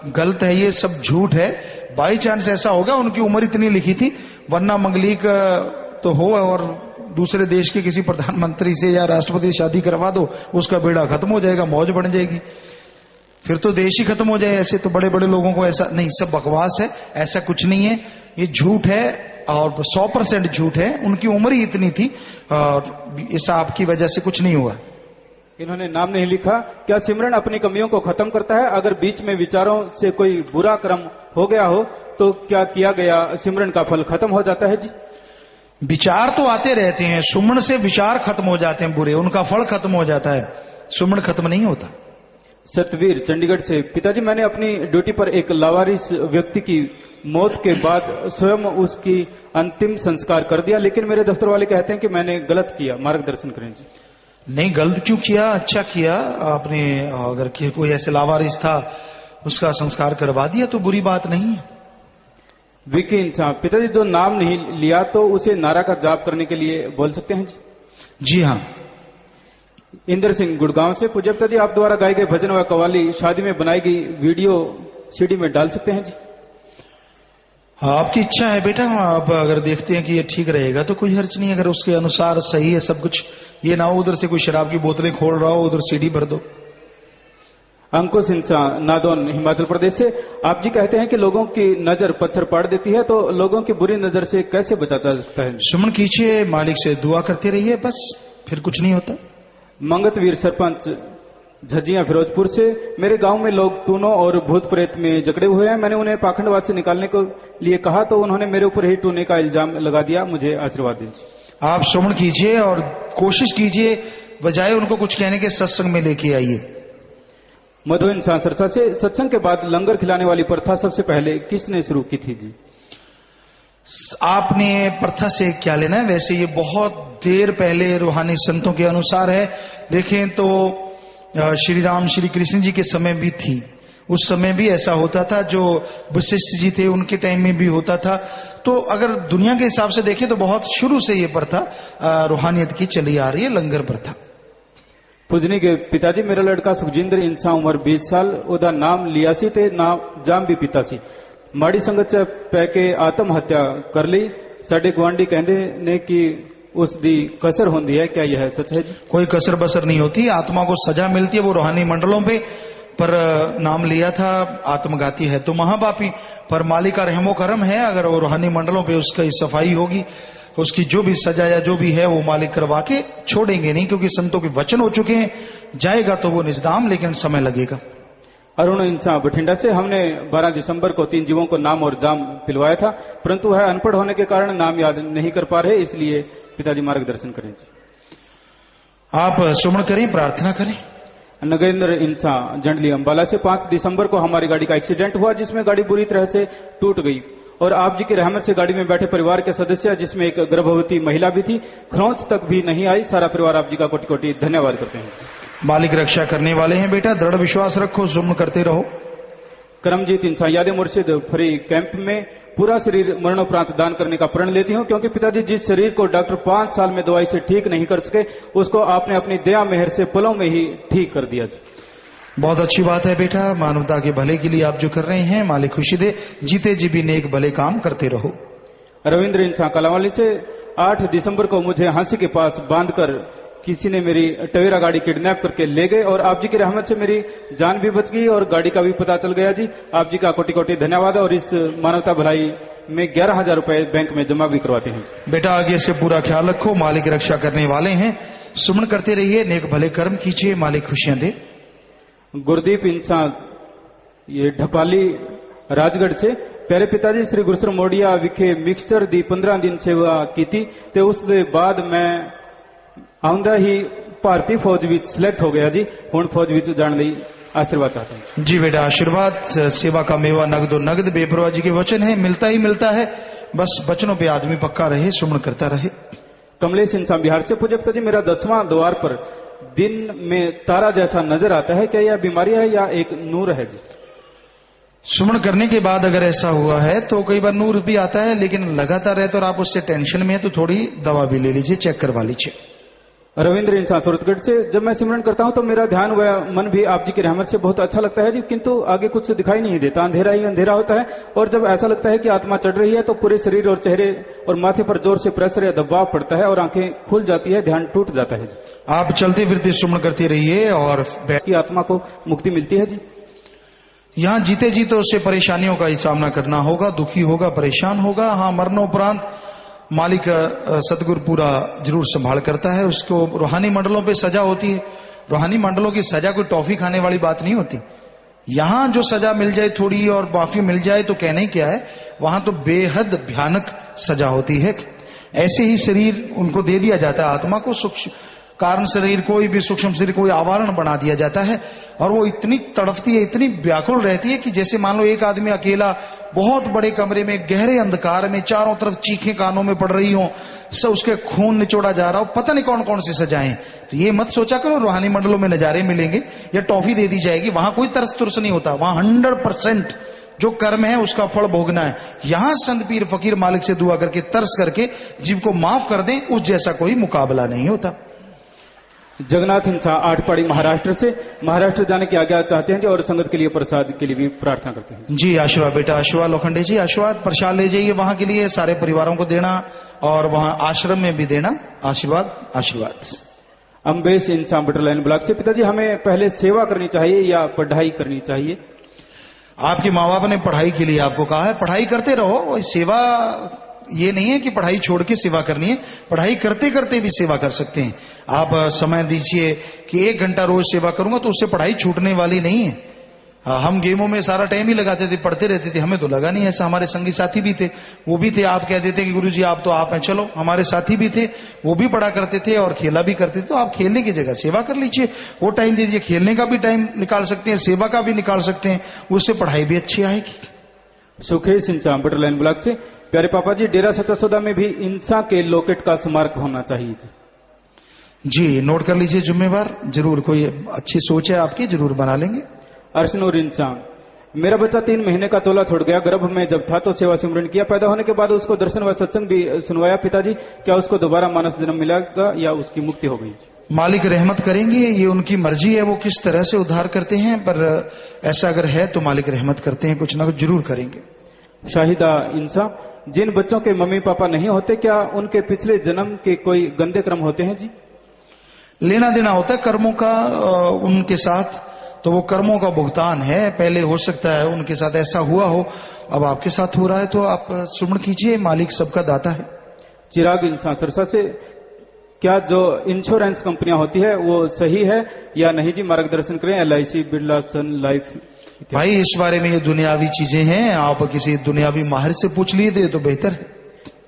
A: गलत है, ये सब झूठ है। बाई चांस ऐसा होगा, उनकी उम्र इतनी लिखी थी, वरना मंगलिक तो हो और दूसरे देश के किसी प्रधानमंत्री से या राष्ट्रपति से शादी करवा दो, उसका बेड़ा खत्म हो जाएगा, मौज बढ़ जाएगी, फिर तो देश ही खत्म हो जाए। ऐसे तो बड़े बड़े लोगों को ऐसा नहीं, सब बकवास है, ऐसा कुछ नहीं है, ये झूठ है और 100% झूठ है। उनकी उम्र ही इतनी थी और ऐसा आपकी वजह से कुछ नहीं हुआ।
B: इन्होंने नाम नहीं लिखा। क्या सिमरन अपनी कमियों को खत्म करता है? अगर बीच में विचारों से कोई बुरा कर्म हो गया हो तो क्या किया गया सिमरन का फल खत्म हो जाता है जी?
A: विचार तो आते रहते हैं, सुमन से विचार खत्म हो जाते हैं बुरे, उनका फल खत्म हो जाता है, सुमन खत्म नहीं होता।
B: सतवीर चंडीगढ़ से। पिताजी मैंने अपनी ड्यूटी पर एक लावारिस व्यक्ति की मौत के बाद स्वयं उसकी अंतिम संस्कार कर दिया, लेकिन मेरे दफ्तर वाले कहते हैं कि मैंने गलत किया, मार्गदर्शन करें जी।
A: नहीं, गलत क्यों किया, अच्छा किया आपने। अगर कोई ऐसे लावारिस था उसका संस्कार करवा दिया तो बुरी बात नहीं है।
B: विकी इंसान, पिताजी जो नाम नहीं लिया तो उसे नारा का जाप करने के लिए बोल सकते हैं जी?
A: जी हाँ।
B: इंद्र सिंह गुड़गांव से, पूज्य पिताजी आप द्वारा गाए गए भजन व कव्वाली शादी में बनाई गई वीडियो सीडी में डाल सकते हैं जी?
A: हाँ, आपकी इच्छा है बेटा। आप अगर देखते हैं कि ये ठीक रहेगा तो कोई हर्ज नहीं। अगर उसके अनुसार सही है सब कुछ, ये ना हो उधर से कोई शराब की बोतलें खोल रहा हो, उधर सीडी भर दो।
B: अंकुश इंसान नादौन हिमाचल प्रदेश से, आप जी कहते हैं कि लोगों की नजर पत्थर पाड़ देती है, तो लोगों की बुरी नजर से कैसे बचा जा सकता है?
A: सुमन कीजिए, मालिक से दुआ करते रहिए, बस, फिर कुछ नहीं होता।
B: मंगतवीर सरपंच झज्जियां फिरोजपुर से, मेरे गांव में लोग टूनों और भूत प्रेत में जकड़े हुए हैं। मैंने उन्हें पाखंडवाद से निकालने को लिए कहा तो उन्होंने मेरे ऊपर ही टूने का इल्जाम लगा दिया। मुझे आशीर्वाद दीजिए।
A: आप श्रवण कीजिए और कोशिश कीजिए, बजाय उनको कुछ कहने के सत्संग में लेके आइए।
B: मधु इंसान सरसा से, सत्संग के बाद लंगर खिलाने वाली प्रथा सबसे पहले किसने शुरू की थी जी?
A: आपने प्रथा से क्या लेना है, वैसे ये बहुत देर पहले रूहानी संतों के अनुसार है। देखें तो श्री राम श्री कृष्ण जी के समय भी थी, उस समय भी ऐसा होता था। जो वशिष्ठ जी थे उनके टाइम में भी होता था। तो अगर दुनिया के हिसाब से देखें तो बहुत शुरू से ये प्रथा रूहानियत की चली आ रही है, लंगर प्रथा।
B: पूजनी के पिताजी, मेरा लड़का सुखजिंदर इंसान, उम्र 20 साल, ओदा नाम लियासी ते नाम जाम भी पिता सी, माड़ी संगत च पै के आत्म हत्या कर ली। साडे गुआंढी कहते ने कि उस दी कसर होती है, क्या यह सच है जी? कोई
A: कसर बसर नहीं होती, आत्मा को सजा मिलती है। वो रूहानी मंडलों पे पर नाम लिया था, आत्मघाती है तो महापापी, पर मालिक का रहमो करम है। अगर वो रूहानी मंडलों पे उसकी सफाई होगी, उसकी जो भी सजा या जो भी है वो मालिक करवा के छोड़ेंगे नहीं, क्योंकि संतों के वचन हो चुके हैं। जाएगा तो वो निजदाम, लेकिन समय लगेगा।
B: अरुण इंसान बठिंडा से, हमने 12 दिसंबर को 3 जीवों को नाम और जाम पिलवाया था, परंतु वह अनपढ़ होने के कारण नाम याद नहीं कर पा रहे, इसलिए पिताजी मार्गदर्शन करें जी।
A: आप सुमन करें, प्रार्थना करें।
B: नगेंद्र इंसान जंडली अंबाला से, 5 दिसंबर को हमारी गाड़ी का एक्सीडेंट हुआ जिसमें गाड़ी बुरी तरह से टूट गई और आप जी की रहमत से गाड़ी में बैठे परिवार के सदस्य, जिसमें एक गर्भवती महिला भी थी, खरोंच तक भी नहीं आई। सारा परिवार आप जी का कोटि कोटि धन्यवाद करते हैं।
A: मालिक रक्षा करने वाले हैं बेटा, दृढ़ विश्वास रखो, जुम्न करते रहो।
B: करमजीत इंसान, याद मुर्शिद फ्री कैंप में पूरा शरीर मरणोपरांत दान करने का प्रण लेती हूँ, क्योंकि पिताजी जिस शरीर को डॉक्टर 5 साल में दवाई से ठीक नहीं कर सके, उसको आपने अपनी दया मेहर से पलों में ही ठीक कर दिया।
A: बहुत अच्छी बात है बेटा, मानवता के भले के लिए आप जो कर रहे हैं मालिक खुशी दे। जीते जी भी नेक भले काम करते रहो।
B: रविंद्र इंसान कलावाली से, 8 दिसंबर को मुझे हांसी के पास बांधकर किसी ने मेरी टवेरा गाड़ी किडनैप करके ले गए और आप जी की रहमत से मेरी जान भी बच गई और गाड़ी का भी पता चल गया जी। आप जी का कोटि कोटि धन्यवाद। और इस मानवता भलाई में 11,000 रुपए बैंक में जमा भी करवाते हैं। बेटा
A: आगे से पूरा ख्याल रखो, मालिक रक्षा करने वाले हैं। सुमन करते रहिए, नेक भले कर्म कीजिए, मालिक खुशियां दे।
B: गुरदीप इंसान, ये ढपाली राजगढ़ से, प्यारे पिताजी श्री गुरसर मोडिया विखे मिक्सचर दी 15 दिन सेवा की थी ते उस दे बाद मैं आउंदा ही भारतीय फौज विच सिलेक्ट हो गया जी। हुण फौज विच जाण लई आशीर्वाद चाहता हूं
A: जी। बेटा आशीर्वाद, सेवा का मेवा नगदो नगद, बेपरवाह जी के वचन है, मिलता ही मिलता है। बस वचनों पे आदमी पक्का रहे, सुमन करता रहे।
B: कमलेश इंसान बिहार से, पूज्य पिताजी मेरा 10वां द्वार पर दिन में तारा जैसा नजर आता है, क्या यह बीमारी है या एक नूर है जी?
A: सुमन करने के बाद अगर ऐसा हुआ है तो कई बार नूर भी आता है, लेकिन लगातार है तो आप उससे टेंशन में है तो थोड़ी दवा भी ले लीजिए, चेक करवा लीजिए।
B: रविंद्र इंसान सूरतगढ़ से, जब मैं सिमरन करता हूं तो मेरा ध्यान व मन भी आप जी की रहमत से बहुत अच्छा लगता है जी, किंतु आगे कुछ दिखाई नहीं देता, अंधेरा ही अंधेरा होता है। और जब ऐसा लगता है कि आत्मा चढ़ रही है तो पूरे शरीर और चेहरे और माथे पर जोर से प्रेशर या दबाव पड़ता है और आंखें खुल जाती है, ध्यान टूट जाता है जी।
A: आप चलते फिरते सुमन करते रहिए और
B: की आत्मा को मुक्ति मिलती है जी।
A: यहां जीते जी तो उससे परेशानियों का ही सामना करना होगा, दुखी होगा, परेशान होगा। हाँ, मरणोपरांत मालिक सतगुरु पूरा जरूर संभाल करता है उसको। रूहानी मंडलों पे सजा होती है, रूहानी मंडलों की सजा कोई टॉफी खाने वाली बात नहीं होती। यहां जो सजा मिल जाए थोड़ी और माफी मिल जाए तो कहने क्या है, वहां तो बेहद भयानक सजा होती है। ऐसे ही शरीर उनको दे दिया जाता है, आत्मा को सुख कारण शरीर, कोई भी सूक्ष्म शरीर, कोई आवरण बना दिया जाता है और वो इतनी तड़फती है, इतनी व्याकुल रहती है कि जैसे मान लो एक आदमी अकेला बहुत बड़े कमरे में गहरे अंधकार में, चारों तरफ चीखें कानों में पड़ रही हो, सब उसके खून निचोड़ा जा रहा हो, पता नहीं कौन कौन सी सजाएं। तो ये मत सोचा करो रूहानी मंडलों में नजारे मिलेंगे या टॉफी दे दी जाएगी, वहां कोई तरस तुरस नहीं होता। वहां 100% जो कर्म है उसका फल भोगना है। यहां संत पीर फकीर मालिक से दुआ करके तरस करके जीव को माफ कर दें, उस जैसा कोई मुकाबला नहीं होता।
B: जगन्नाथ इंसान आठपाड़ी महाराष्ट्र से, महाराष्ट्र जाने की आज्ञा चाहते हैं जी और संगत के लिए प्रसाद के लिए भी प्रार्थना करते हैं
A: जी। आशीर्वाद बेटा, आशीर्वाद लोखंडे जी, आशीर्वाद प्रसाद ले जाइए वहां के लिए, सारे परिवारों को देना और वहां आश्रम में भी देना। आशीर्वाद आशीर्वाद।
B: अम्बेश इंसान बटर लाइन ब्लॉक से, पिताजी हमें पहले सेवा करनी चाहिए या पढ़ाई करनी चाहिए?
A: आपके माँ बाप ने पढ़ाई के लिए आपको कहा है, पढ़ाई करते रहो। सेवा ये नहीं है कि पढ़ाई छोड़ के सेवा करनी है, पढ़ाई करते करते भी सेवा कर सकते हैं। आप समय दीजिए कि 1 घंटा रोज सेवा करूंगा तो उससे पढ़ाई छूटने वाली नहीं है। हम गेमों में सारा टाइम ही लगाते थे, पढ़ते रहते थे, हमें तो लगा नहीं ऐसा। हमारे संगी साथी भी थे, वो भी थे, आप कह देते कि गुरुजी आप तो आप हैं, चलो। हमारे साथी भी थे, वो भी पढ़ा करते थे और खेला भी करते थे। तो आप खेलने की जगह सेवा कर लीजिए, वो टाइम दे दीजिए। खेलने का भी टाइम निकाल सकते हैं, सेवा का भी निकाल सकते हैं, उससे पढ़ाई भी अच्छी आएगी।
B: सुखेश इंसान बटर लाइन ब्लॉक से, प्यारे पापा जी डेरा सच्चा सौदा में भी इंसान के लॉकेट का स्मारक होना चाहिए
A: जी। नोट कर लीजिए जिम्मेवार, जरूर कोई अच्छी सोच है आपकी, जरूर बना लेंगे।
B: अर्शनूर इंसान, मेरा बच्चा 3 महीने का चोला छोड़ गया, गर्भ में जब था तो सेवा सिमरन किया, पैदा होने के बाद उसको दर्शन व सत्संग भी सुनवाया। पिताजी क्या उसको दोबारा मानस जन्म मिलेगा या उसकी मुक्ति हो गई?
A: मालिक रहमत करेंगे, ये उनकी मर्जी है, वो किस तरह से उद्धार करते हैं, पर ऐसा अगर है तो मालिक रहमत करते हैं, कुछ ना कुछ जरूर करेंगे।
B: शाहिदा इंसान, जिन बच्चों के मम्मी पापा नहीं होते क्या उनके पिछले जन्म के कोई गंदे कर्म होते हैं जी?
A: लेना देना होता है कर्मों का उनके साथ, तो वो कर्मों का भुगतान है। पहले हो सकता है उनके साथ ऐसा हुआ हो, अब आपके साथ हो रहा है, तो आप सुमन कीजिए, मालिक सबका दाता है।
B: चिराग इंसान सरसा से, क्या जो इंश्योरेंस कंपनियां होती है वो सही है या नहीं जी? मार्गदर्शन करें। LIC, बिरला सन लाइफ।
A: भाई इस बारे में ये दुनियावी चीजें हैं, आप किसी दुनियावी माहिर से पूछ लीजिए तो बेहतर है।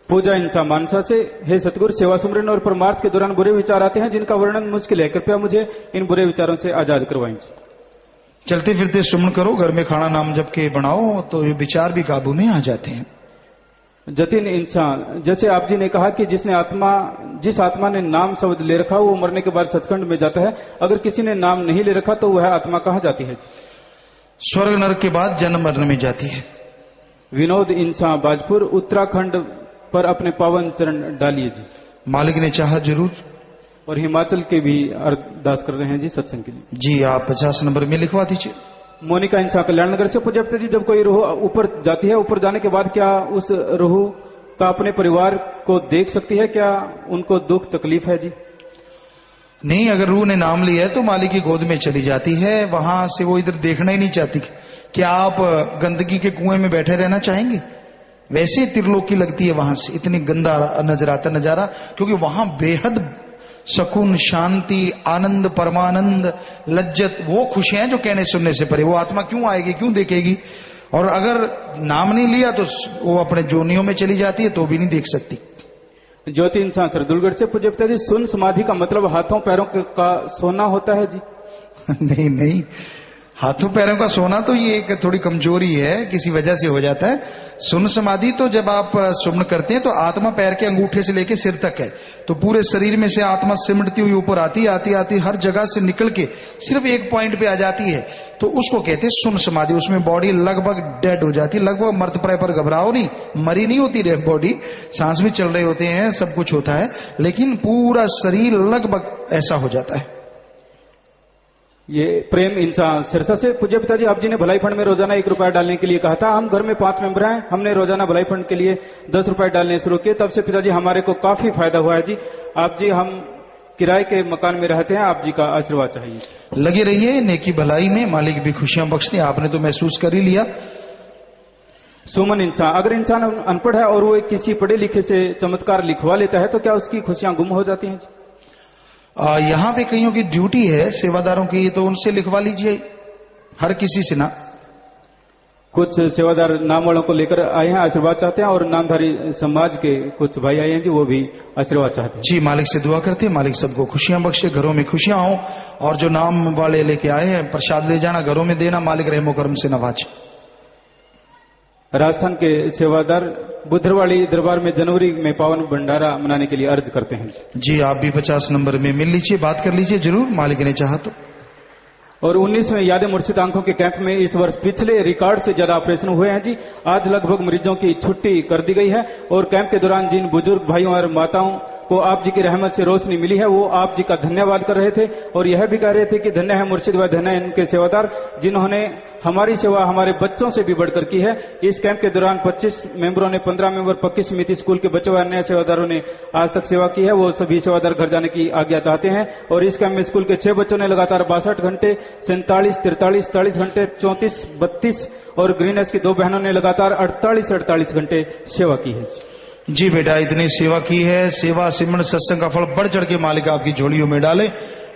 B: पूजा इंसान मानसा से, हे सतगुरु, सेवा सुमरन और परमार्थ के दौरान बुरे विचार आते हैं जिनका वर्णन मुश्किल है, कृपया मुझे इन बुरे विचारों से आजाद करवाएं।
A: चलते फिरते सुमन करो, घर में खाना नाम जप के बनाओ, तो ये विचार भी काबू में आ जाते हैं।
B: जतिन इंसान, जैसे आप जी ने कहा कि जिस आत्मा ने नाम शब्द ले रखा वो मरने के बाद सचखंड में जाता है, अगर किसी ने नाम नहीं ले रखा तो वह आत्मा कहाँ जाती है?
A: स्वर्ग नरक के बाद जन्म मरण में जाती है।
B: विनोद इंसान बाजपुर, उत्तराखंड पर अपने पावन चरण डालिए जी।
A: मालिक ने चाहा जरूर।
B: और हिमाचल के भी अरदास कर रहे हैं जी सत्संग के लिए
A: जी। आप 50 नंबर में लिखवा दीजिए।
B: मोनिका इंसान कल्याण नगर से, पूज्य जी जब कोई रूह ऊपर जाती है, ऊपर जाने के बाद क्या उस रूह का अपने परिवार को देख सकती है? क्या उनको दुख तकलीफ है जी?
A: नहीं, अगर रूह ने नाम लिया है तो मालिक की गोद में चली जाती है, वहां से वो इधर देखना ही नहीं चाहती। क्या आप गंदगी के कुएं में बैठे रहना चाहेंगे? वैसे त्रिलोक की लगती है, वहां से इतनी गंदा नजर आता नजारा, क्योंकि वहां बेहद सुकून, शांति, आनंद, परमानंद, लज्जत, वो खुशियां जो कहने सुनने से परे। वो आत्मा क्यों आएगी, क्यों देखेगी? और अगर नाम नहीं लिया तो वो अपने जोनियों में चली जाती है, तो भी नहीं देख सकती।
B: ज्योति इंसान सरदुलगढ़ से, पूज्य पिताजी सुन समाधि का मतलब हाथों पैरों का सोना होता है जी?
A: नहीं नहीं, हाथों पैरों का सोना तो ये एक थोड़ी कमजोरी है, किसी वजह से हो जाता है। सुन समाधि तो जब आप सुमन करते हैं तो आत्मा पैर के अंगूठे से लेके सिर तक है, तो पूरे शरीर में से आत्मा सिमटती हुई ऊपर आती आती आती हर जगह से निकल के सिर्फ एक पॉइंट पे आ जाती है, तो उसको कहते हैं सुन समाधि। उसमें बॉडी लगभग डेड हो जाती है, लगभग मर्त प्राय, पर घबराओ नहीं, मरी नहीं होती रे बॉडी, सांस भी चल रहे होते हैं, सब कुछ होता है, लेकिन पूरा शरीर लगभग ऐसा हो जाता है।
B: ये प्रेम इंसान सिरसा से, पूज्य पिताजी आप जी ने भलाई फंड में रोजाना 1 रुपया डालने के लिए कहा था। हम घर में 5 मेंबर हैं, हमने रोजाना भलाई फंड के लिए 10 रुपए डालने शुरू किए, तब से पिताजी हमारे को काफी फायदा हुआ है जी। आप जी, हम किराए के मकान में रहते हैं, आप जी का आशीर्वाद चाहिए।
A: लगे रहिए नेकी भलाई में, मालिक भी खुशियां बख्शते हैं, आपने तो महसूस कर ही लिया।
B: सुमन इंसान, अगर इंसान अनपढ़ है और वो किसी पढ़े लिखे से चमत्कार लिखवा लेता है तो क्या उसकी खुशियां गुम हो जाती हैं जी?
A: यहां पे कईयों की ड्यूटी है सेवादारों की, तो उनसे लिखवा लीजिए, हर किसी से ना।
B: कुछ सेवादार नाम वालों को लेकर आए हैं, आशीर्वाद चाहते हैं, और नामधारी समाज के कुछ भाई आए हैं जी, वो भी आशीर्वाद चाहते हैं।
A: जी, मालिक से दुआ करते हैं, मालिक सबको खुशियां बख्शे, घरों में खुशियां हो। और जो नाम वाले लेके आए हैं प्रसाद ले जाना, घरों में देना, मालिक रहमो करम से नवाजे।
B: राजस्थान के सेवादार बुधरवाड़ी दरबार में जनवरी में पावन भंडारा मनाने के लिए अर्ज करते हैं।
A: जी, आप भी 50 नंबर में मिल लीजिए, बात कर लीजिए जरूर, मालिक ने चाहा तो।
B: और 19वें याद मुर्शिद आंखों के कैंप में इस वर्ष पिछले रिकॉर्ड से ज्यादा ऑपरेशन हुए हैं जी। आज लगभग मरीजों की छुट्टी कर दी गई है, और कैंप के दौरान जिन बुजुर्ग भाइयों और माताओं को आप जी की रहमत से रोशनी मिली है, वो आप जी का धन्यवाद कर रहे थे, और यह भी कह रहे थे कि धन्य है मुर्शिद व धन्य है इनके सेवादार, जिन्होंने हमारी सेवा हमारे बच्चों से भी बढ़कर की है। इस कैंप के दौरान 25 मेंबरों ने, 15 मेंबर पक्की समिति स्कूल के बच्चों व अन्य सेवादारों ने आज तक सेवा की है। वो सभी सेवादार घर जाने की आज्ञा चाहते हैं। और इस कैंप में स्कूल के 6 बच्चों ने लगातार 62 घंटे, 47, 43, 40 घंटे, 34, 32, और ग्रीनएस की 2 बहनों ने लगातार 48 घंटे सेवा की है।
A: जी बेटा, इतनी सेवा की है, सेवा सिमरन सत्संग का फल बढ़ चढ़ के मालिक आपकी झोलियों में डाले,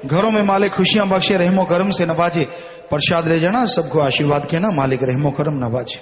A: घरों में मालिक खुशियां बख्शे, रहमो करम से नवाजे। प्रसाद ले जाना, सबको आशीर्वाद कहना, मालिक रहमो करम नवाजे।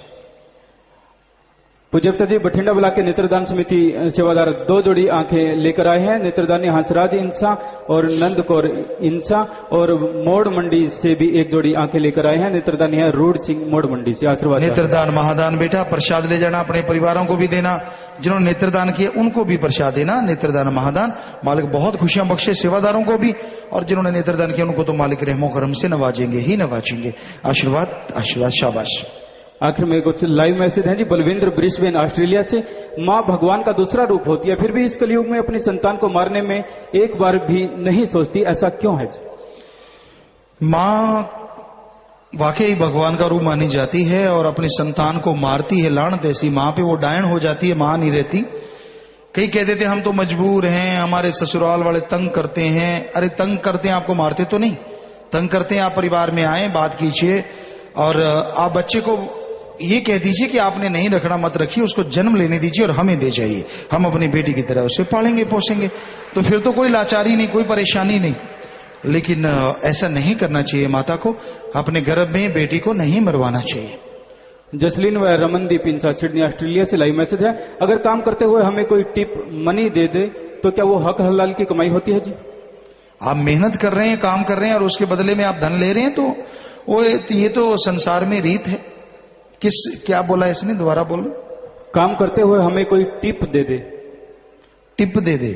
B: पूज्य पिताजी, बठिंडा ब्लॉक के नेत्रदान समिति सेवादार 2 जोड़ी आंखें लेकर आए हैं। नेत्रदानी हंसराज इंसा और नंद कौर इंसा, और मोड़ मंडी से भी 1 जोड़ी आंखें लेकर आए हैं। नेत्रदानी है रूढ़ सिंह मोड़ मंडी से, आशीर्वाद।
A: नेत्रदान महादान बेटा, प्रसाद ले जाना, अपने परिवारों को भी देना, जिन्होंने नेत्रदान किए उनको भी प्रसाद देना। नेत्रदान महादान, मालिक बहुत खुशियां बख्शे सेवादारों को भी, और जिन्होंने नेत्रदान किया उनको तो मालिक रहमो करम से नवाजेंगे ही नवाजेंगे। आशीर्वाद आशीर्वाद, शाबाश।
B: आखिर में कुछ लाइव मैसेज हैं जी। बलविंद्र ब्रिस्बेन ऑस्ट्रेलिया से, माँ भगवान का दूसरा रूप होती है, फिर भी इस कलयुग में अपनी संतान को मारने में एक बार भी नहीं सोचती, ऐसा क्यों है जी?
A: माँ वाकई भगवान का रूप मानी जाती है और अपनी संतान को मारती है, लानत ऐसी माँ पे, वो डायन हो जाती है, माँ नहीं रहती। कई कह देते हम तो मजबूर हैं, हमारे ससुराल वाले तंग करते हैं। अरे तंग करते हैं, आपको मारते तो नहीं, तंग करते हैं। आप परिवार में आए, बात कीजिए, और आप बच्चे को ये कह दीजिए कि आपने नहीं रखना, मत रखिए, उसको जन्म लेने दीजिए और हमें दे जाइए, हम अपनी बेटी की तरह उसे पालेंगे पोसेंगे। तो फिर तो कोई लाचारी नहीं, कोई परेशानी नहीं। लेकिन ऐसा नहीं करना चाहिए, माता को अपने गर्भ में बेटी को नहीं मरवाना चाहिए।
B: जसलीन व रमनदीप इंसा सिडनी ऑस्ट्रेलिया से लाइव मैसेज है। अगर काम करते हुए हमें कोई टिप मनी दे दे तो क्या वो हक हलाल की कमाई होती है जी?
A: आप मेहनत कर रहे हैं, काम कर रहे हैं, और उसके बदले में आप धन ले रहे हैं, तो वो ये तो संसार में रीत है। क्या बोला इसने, दोबारा बोलो।
B: काम करते हुए हमें कोई टिप दे दे।
A: टिप दे दे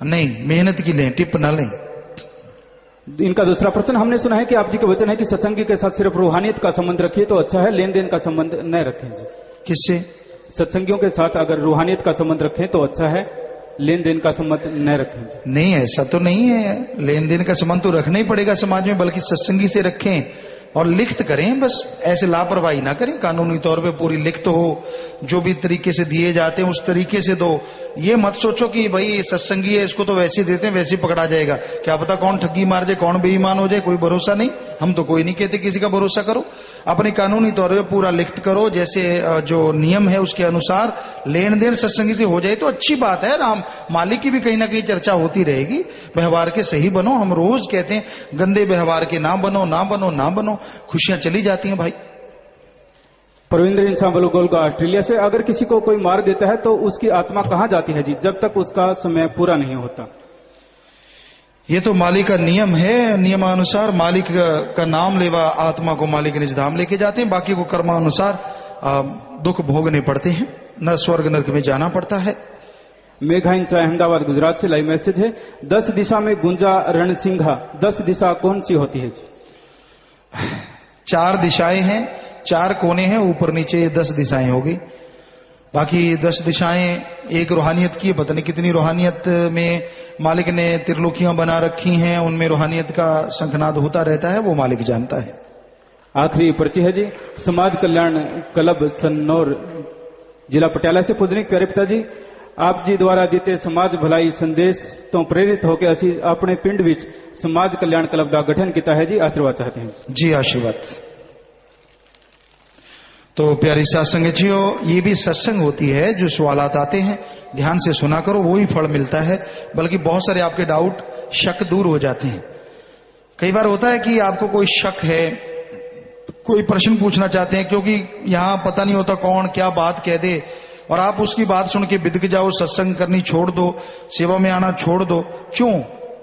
A: नहीं, मेहनत की लें, टिप ना लें।
B: इनका दूसरा प्रश्न, हमने सुना है कि आप जी के वचन है कि सत्संगी के साथ सिर्फ रूहानियत का संबंध रखिए तो अच्छा है, लेन देन का संबंध न रखें जी।
A: किससे?
B: सत्संगियों के साथ अगर रूहानियत का संबंध रखें तो अच्छा है, लेन देन का संबंध न रखें जी।
A: नहीं, ऐसा तो नहीं है, लेन देन का संबंध तो रखना ही पड़ेगा समाज में, बल्कि सत्संगी से रखें और लिखित करें, बस ऐसे लापरवाही ना करें। कानूनी तौर पे पूरी लिखित हो, जो भी तरीके से दिए जाते हैं उस तरीके से दो। ये मत सोचो कि भाई सत्संगी है, इसको तो वैसे देते हैं, वैसे ही पकड़ा जाएगा। क्या पता कौन ठगी मार जाए, कौन बेईमान हो जाए, कोई भरोसा नहीं। हम तो कोई नहीं कहते किसी का भरोसा करो, अपने कानूनी तौर पे पूरा लिखित करो, जैसे जो नियम है उसके अनुसार लेन देन सत्संगी से हो जाए तो अच्छी बात है। राम मालिक की भी कहीं ना कहीं चर्चा होती रहेगी। व्यवहार के सही बनो, हम रोज कहते हैं गंदे व्यवहार के ना बनो, ना बनो, ना बनो, खुशियां चली जाती हैं भाई।
B: परविंद्र इंसान बलुगोल का ऑस्ट्रेलिया से, अगर किसी को कोई मार देता है तो उसकी आत्मा कहां जाती है जी, जब तक उसका समय पूरा नहीं होता?
A: ये तो मालिक का नियम है, नियमानुसार मालिक का नाम लेवा आत्मा को मालिक निज धाम लेके जाते हैं, बाकी को कर्मानुसार दुख भोगने पड़ते हैं, न स्वर्ग नरक में जाना पड़ता है।
B: मेघा इंसा अहमदाबाद गुजरात से लाइव मैसेज है। 10 दिशा में गुंजा रणसिंघा, 10 दिशा कौन सी होती है जी?
A: 4 दिशाएं हैं, 4 कोने हैं, ऊपर नीचे 10 दिशाएं होगी। बाकी 10 दिशाएं एक रूहानियत की, पता नहीं कितनी रूहानियत में मालिक ने त्रिलोकियां बना रखी हैं, उनमें रूहानियत का शंखनाद होता रहता है, वो मालिक जानता है।
B: आखिरी पर्ची है जी, समाज कल्याण क्लब सन्नौर जिला पटियाला से। पूजनीय प्यारे पिताजी, आप जी द्वारा दिते समाज भलाई संदेश तो प्रेरित होकर असी अपने पिंड विच समाज कल्याण क्लब का गठन किया है जी, आशीर्वाद चाहते हैं
A: जी। आशीर्वाद। तो प्यारी सत्संगतियों, ये भी सत्संग होती है, जो सवालात आते हैं ध्यान से सुना करो, वो ही फल मिलता है। बल्कि बहुत सारे आपके डाउट शक दूर हो जाते हैं। कई बार होता है कि आपको कोई शक है, कोई प्रश्न पूछना चाहते हैं, क्योंकि यहां पता नहीं होता कौन क्या बात कह दे और आप उसकी बात सुन के बिदक जाओ, सत्संग करनी छोड़ दो, सेवा में आना छोड़ दो। क्यों?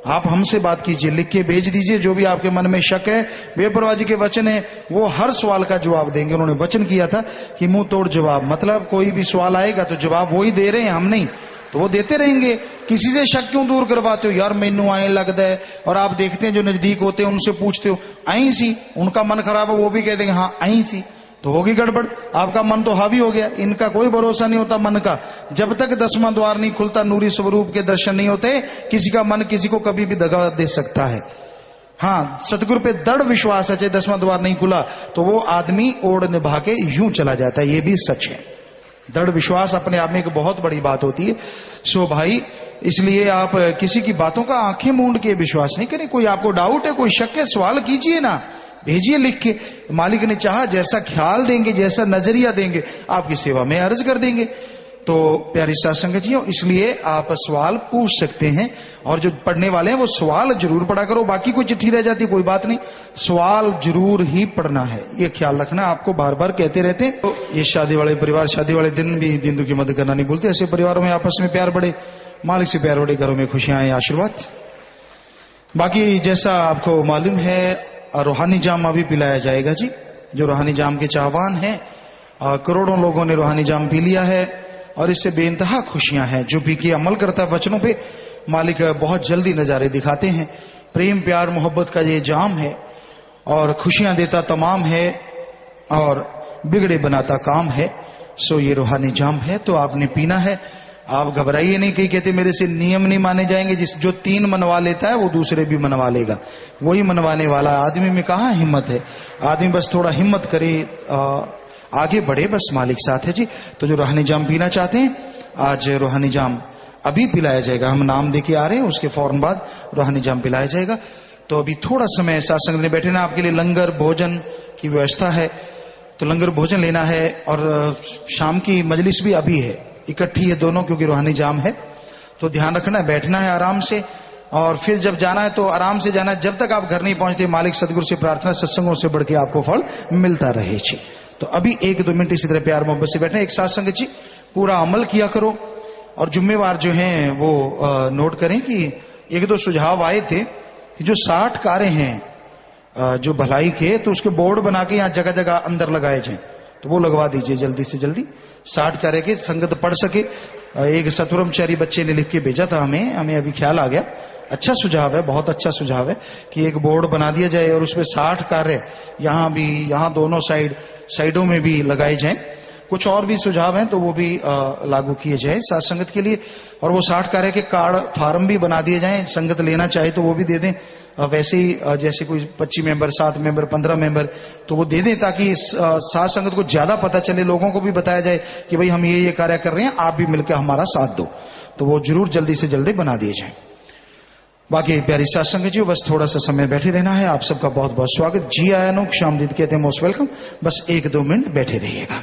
A: आप हमसे बात कीजिए, लिख के भेज दीजिए जो भी आपके मन में शक है। बेपरवाह जी के वचन है, वो हर सवाल का जवाब देंगे। उन्होंने वचन किया था कि मुंह तोड़ जवाब, मतलब कोई भी सवाल आएगा तो जवाब वो ही दे रहे हैं, हम नहीं, तो वो देते रहेंगे। किसी से शक क्यों दूर करवाते हो? यार मैनू आए लगता है, और आप देखते हैं जो नजदीक होते हैं उनसे पूछते हो आई सी, उनका मन खराब है वो भी कह देंगे हाँ आई सी, तो होगी गड़बड़। आपका मन तो हावी हो गया। इनका कोई भरोसा नहीं होता मन का, जब तक 10वां द्वार नहीं खुलता, नूरी स्वरूप के दर्शन नहीं होते, किसी का मन किसी को कभी भी दगा दे सकता है। हाँ, सतगुरु पे दृढ़ विश्वास है, चाहे 10वां द्वार नहीं खुला तो वो आदमी ओढ़ निभा के यूं चला जाता है, ये भी सच है। दृढ़ विश्वास अपने आप में एक बहुत बड़ी बात होती है। सो भाई, इसलिए आप किसी की बातों का आंखें मूंद के विश्वास नहीं करें। कोई आपको डाउट है, कोई शक है, सवाल कीजिए ना, भेजिए लिख के। मालिक ने चाहा जैसा ख्याल देंगे, जैसा नजरिया देंगे, आपकी सेवा में अर्ज कर देंगे। तो प्यारी साध संगत जी, इसलिए आप सवाल पूछ सकते हैं, और जो पढ़ने वाले हैं वो सवाल जरूर पढ़ा करो। बाकी कोई चिट्ठी रह जाती कोई बात नहीं, सवाल जरूर ही पढ़ना है, ये ख्याल रखना। आपको बार बार कहते रहते हैं। तो ये शादी वाले परिवार शादी वाले दिन भी दीन की मदद करना नहीं भूलते। ऐसे परिवारों में आपस में प्यार बढ़े, मालिक से प्यार बढ़े, घरों में खुशियां आए, आशीर्वाद। बाकी जैसा आपको मालूम है, रूहानी जाम अभी पिलाया जाएगा जी। जो रूहानी जाम के चाहवान हैं, करोड़ों लोगों ने रूहानी जाम पी लिया है और इससे बेइंतहा खुशियां हैं। जो पी के अमल करता है वचनों पे, मालिक बहुत जल्दी नजारे दिखाते हैं। प्रेम प्यार मोहब्बत का ये जाम है और खुशियां देता तमाम है और बिगड़े बनाता काम है। सो ये रूहानी जाम है, तो आपने पीना है। आप घबराइए नहीं, कहीं कहते मेरे से नियम नहीं माने जाएंगे। जो 3 मनवा लेता है वो दूसरे भी मनवा लेगा, वही मनवाने वाला। आदमी में कहाँ हिम्मत है? आदमी बस थोड़ा हिम्मत करे, आगे बढ़े, बस मालिक साथ है जी। तो जो रूहानी जाम पीना चाहते हैं, आज रूहानी जाम अभी पिलाया जाएगा। हम नाम देके आ रहे हैं, उसके फौरन बाद रूहानी जाम पिलाया जाएगा। तो अभी थोड़ा समय सत्संग में बैठे ना, आपके लिए लंगर भोजन की व्यवस्था है, तो लंगर भोजन लेना है। और शाम की मजलिस भी अभी है, इकट्ठी है दोनों, क्योंकि रूहानी जाम है। तो ध्यान रखना है, बैठना है आराम से, और फिर जब जाना है तो आराम से जाना है। जब तक आप घर नहीं पहुंचते, मालिक सदगुरु से प्रार्थना, सत्संगों से बढ़ के आपको फल मिलता रहे जी। तो अभी 1-2 मिनट इसी तरह प्यार मोहब्बत से बैठना। एक साथ संगत जी पूरा अमल किया करो, और जिम्मेवार जो हैं वो नोट करें कि 1-2 सुझाव आए थे कि जो 60 कार्य हैं जो भलाई के, तो उसके बोर्ड बना के यहाँ जगह जगह अंदर लगाए जाए, तो वो लगवा दीजिए जल्दी से जल्दी। 60 कार्य के संगत पढ़ सके। एक सतब्रह्मचारी बच्चे ने लिख के भेजा था हमें अभी ख्याल आ गया। अच्छा सुझाव है, बहुत अच्छा सुझाव है कि एक बोर्ड बना दिया जाए और उसमें 60 कार्य यहाँ भी, यहाँ दोनों साइडों में भी लगाए जाएं। कुछ और भी सुझाव हैं तो वो भी लागू किए जाए साथ संगत के लिए। और वो 60 कार्य के कार्ड फार्म भी बना दिए जाएं, संगत लेना चाहे तो वो भी दे दें। वैसे ही जैसे कोई 25 मेंबर, 7 मेंबर, 15 मेंबर, तो वो दे दें, ताकि साथ संगत को ज्यादा पता चले, लोगों को भी बताया जाए कि भाई हम ये कार्य कर रहे हैं, आप भी मिलकर हमारा साथ दो। तो वो जरूर जल्दी से जल्दी बना दिए जाए। बाकी प्यारी साथ संगत जी, बस थोड़ा सा समय बैठे रहना है। आप सबका बहुत बहुत स्वागत। जी आया नो, शामदीद कहते हैं, मोस्ट वेलकम। बस 1-2 मिनट बैठे रहिएगा।